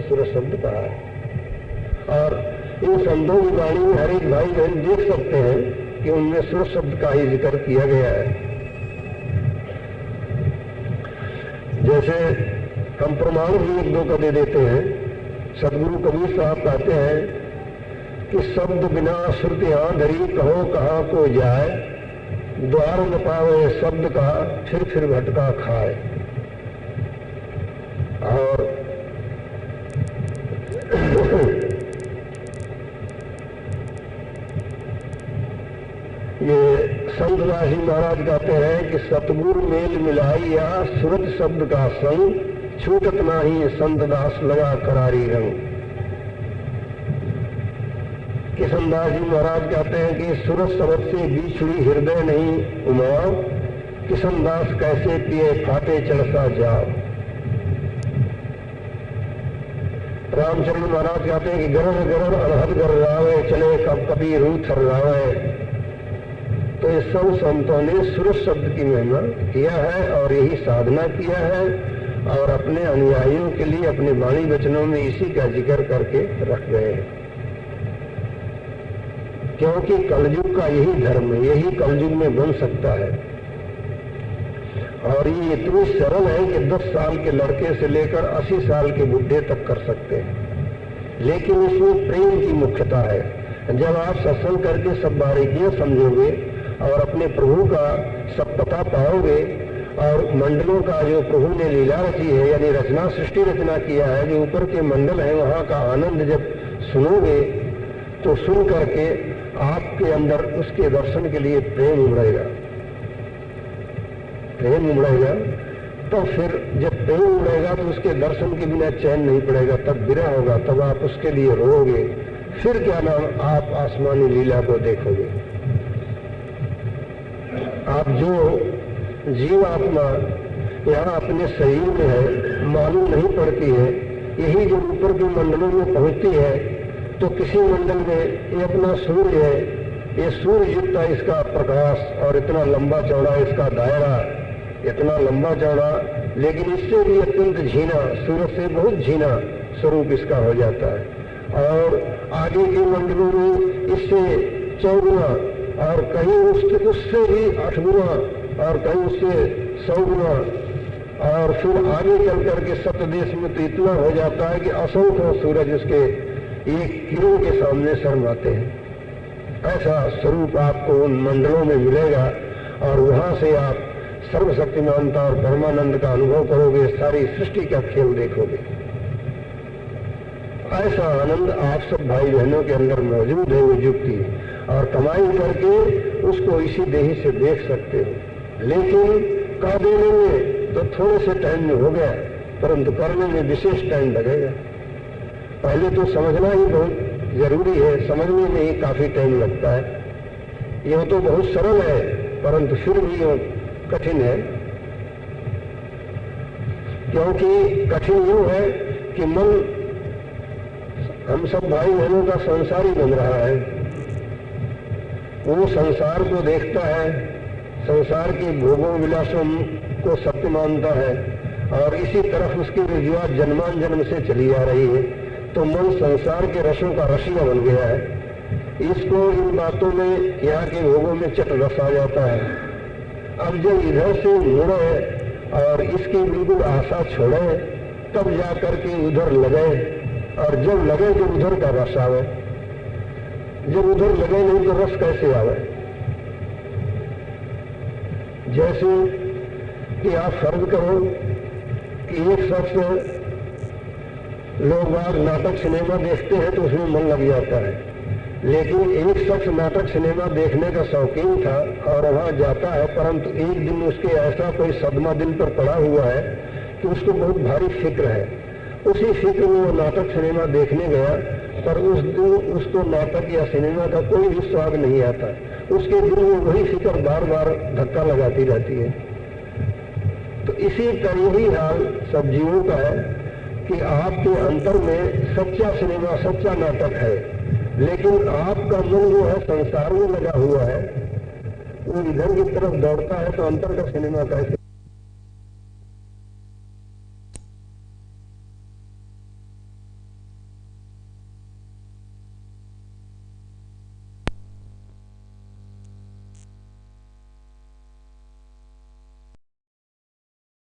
सुर शब्द कहा है और इन संतों की वाणी में हर एक भाई बहन देख सकते हैं कि उनमें सुर शब्द का ही जिक्र किया गया है। जैसे हम प्रमाण भी एक दो का दे देते हैं। सदगुरु कबीर साहब कहते हैं कि शब्द बिना श्रुतियां धरी कहो कहाँ को जाए, द्वार न पावे शब्द का फिर भटका खाए। और ये संत दास जी महाराज कहते हैं कि सतगुरु मेल मिलाइया सुरत शब्द का संग, छूटत नाही संत दास लगा करारी रंग। किशन दास जी महाराज कहते हैं कि सूरत शब्द से बिछड़ी हृदय नहीं उमाओ, किशन दास कैसे पिए फाटे चढ़सा जाओ। रामचंद्र महाराज कहते हैं कि गरर गरर अनहद गर रावे, चले कब कभी रू थर रावे। तो इस सब संतों ने सूरत शब्द की महिमा किया है और यही साधना किया है और अपने अनुयायियों के लिए अपने वाणी वचनों में इसी का जिक्र करके रख गए हैं। क्योंकि कलयुग का यही धर्म है, यही कलयुग में बन सकता है। और ये इतनी सरल है कि 10 साल के लड़के से लेकर 80 साल के बुढ़े तक कर सकते हैं। लेकिन इसमें प्रेम की मुख्यता है। जब आप सत्संग करके सब बारीकियां समझोगे और अपने प्रभु का सब पता पाओगे और मंडलों का जो प्रभु ने लीला रची है, यानी रचना सृष्टि रचना किया है, जो ऊपर के मंडल है वहां का आनंद जब सुनोगे तो सुन करके आपके अंदर उसके दर्शन के लिए प्रेम उमड़ेगा। प्रेम उमड़ेगा तो फिर जब प्रेम उमड़ेगा तो उसके दर्शन के बिना चैन नहीं पड़ेगा, तब विरह होगा, तब आप उसके लिए रोओगे। फिर क्या नाम आप आसमानी लीला को देखोगे। आप जो जीव आत्मा यहाँ अपने शरीर में है मालूम नहीं पड़ती है, यही जो ऊपर के मंडलों में पहुंचती है तो किसी मंडल में ये अपना सूर्य है, ये सूर्य जितना इसका प्रकाश और इतना लंबा चौड़ा इसका दायरा, इतना लंबा चौड़ा, लेकिन इससे भी अत्यंत झीना, सूरज से बहुत झीना स्वरूप इसका हो जाता है। और आगे के मंडलों में इससे 4 गुना और कहीं उससे भी 8 गुना और कहीं उससे 100 गुना, और फिर आगे चल करके सप्तदेश में तो इतना हो जाता है कि असंख्य सूरज उसके एक किरण के सामने शर्माते हैं। ऐसा स्वरूप आपको उन मंडलों में मिलेगा और वहां से आप सर्वशक्तिमानता और परमानंद का अनुभव करोगे, सारी सृष्टि का खेल देखोगे। ऐसा आनंद आप सब भाई बहनों के अंदर मौजूद है, वो युक्ति, और कमाई करके उसको इसी देही से देख सकते हो। लेकिन कह देने में तो थोड़े से टाइम में हो गया, परंतु करने में विशेष टाइम लगेगा। पहले तो समझना ही बहुत जरूरी है, समझने में ही काफी टाइम लगता है। यह तो बहुत सरल है परंतु फिर भी यह कठिन है, क्योंकि कठिन यूं है कि मन हम सब भाई बहनों का संसारी बन रहा है। वो संसार को देखता है, संसार के भोगों विलासों को सत्य मानता है और इसी तरफ उसकी रुजुआत जन्मान जन्म से चली आ रही है। तो मन संसार के रसों का रसिया बन गया है। इसको इन बातों में, यहाँ के भोगों में चट रस आ जाता है। अब जब इधर से मुड़े और इसकी बिल्कुल आशा छोड़े तब जाकर के उधर लगे, और जब लगे तो उधर का रस आवे। जब उधर लगे नहीं तो रस कैसे आवे। जैसे कि आप फर्ज करो कि एक शख्स, लोग बाग नाटक सिनेमा देखते हैं तो उसमें मन लग जाता है, लेकिन एक शख्स नाटक सिनेमा देखने का शौकीन था और वहां जाता है, परंतु एक दिन उसके ऐसा कोई सदमा दिल पर पड़ा हुआ है कि उसको बहुत भारी फिक्र है। उसी फिक्र में वो नाटक सिनेमा देखने गया, पर उस दिन उसको नाटक या सिनेमा का कोई भी स्वाद नहीं आता। उसके दिल में वही फिक्र बार बार धक्का लगाती रहती है। तो इसी तरह ही हाल सब जीवों का है कि आपके अंतर में सच्चा सिनेमा, सच्चा नाटक है, लेकिन आपका मन जो है संसार में लगा हुआ है, वो इधर की तरफ दौड़ता है, तो अंतर का सिनेमा कैसे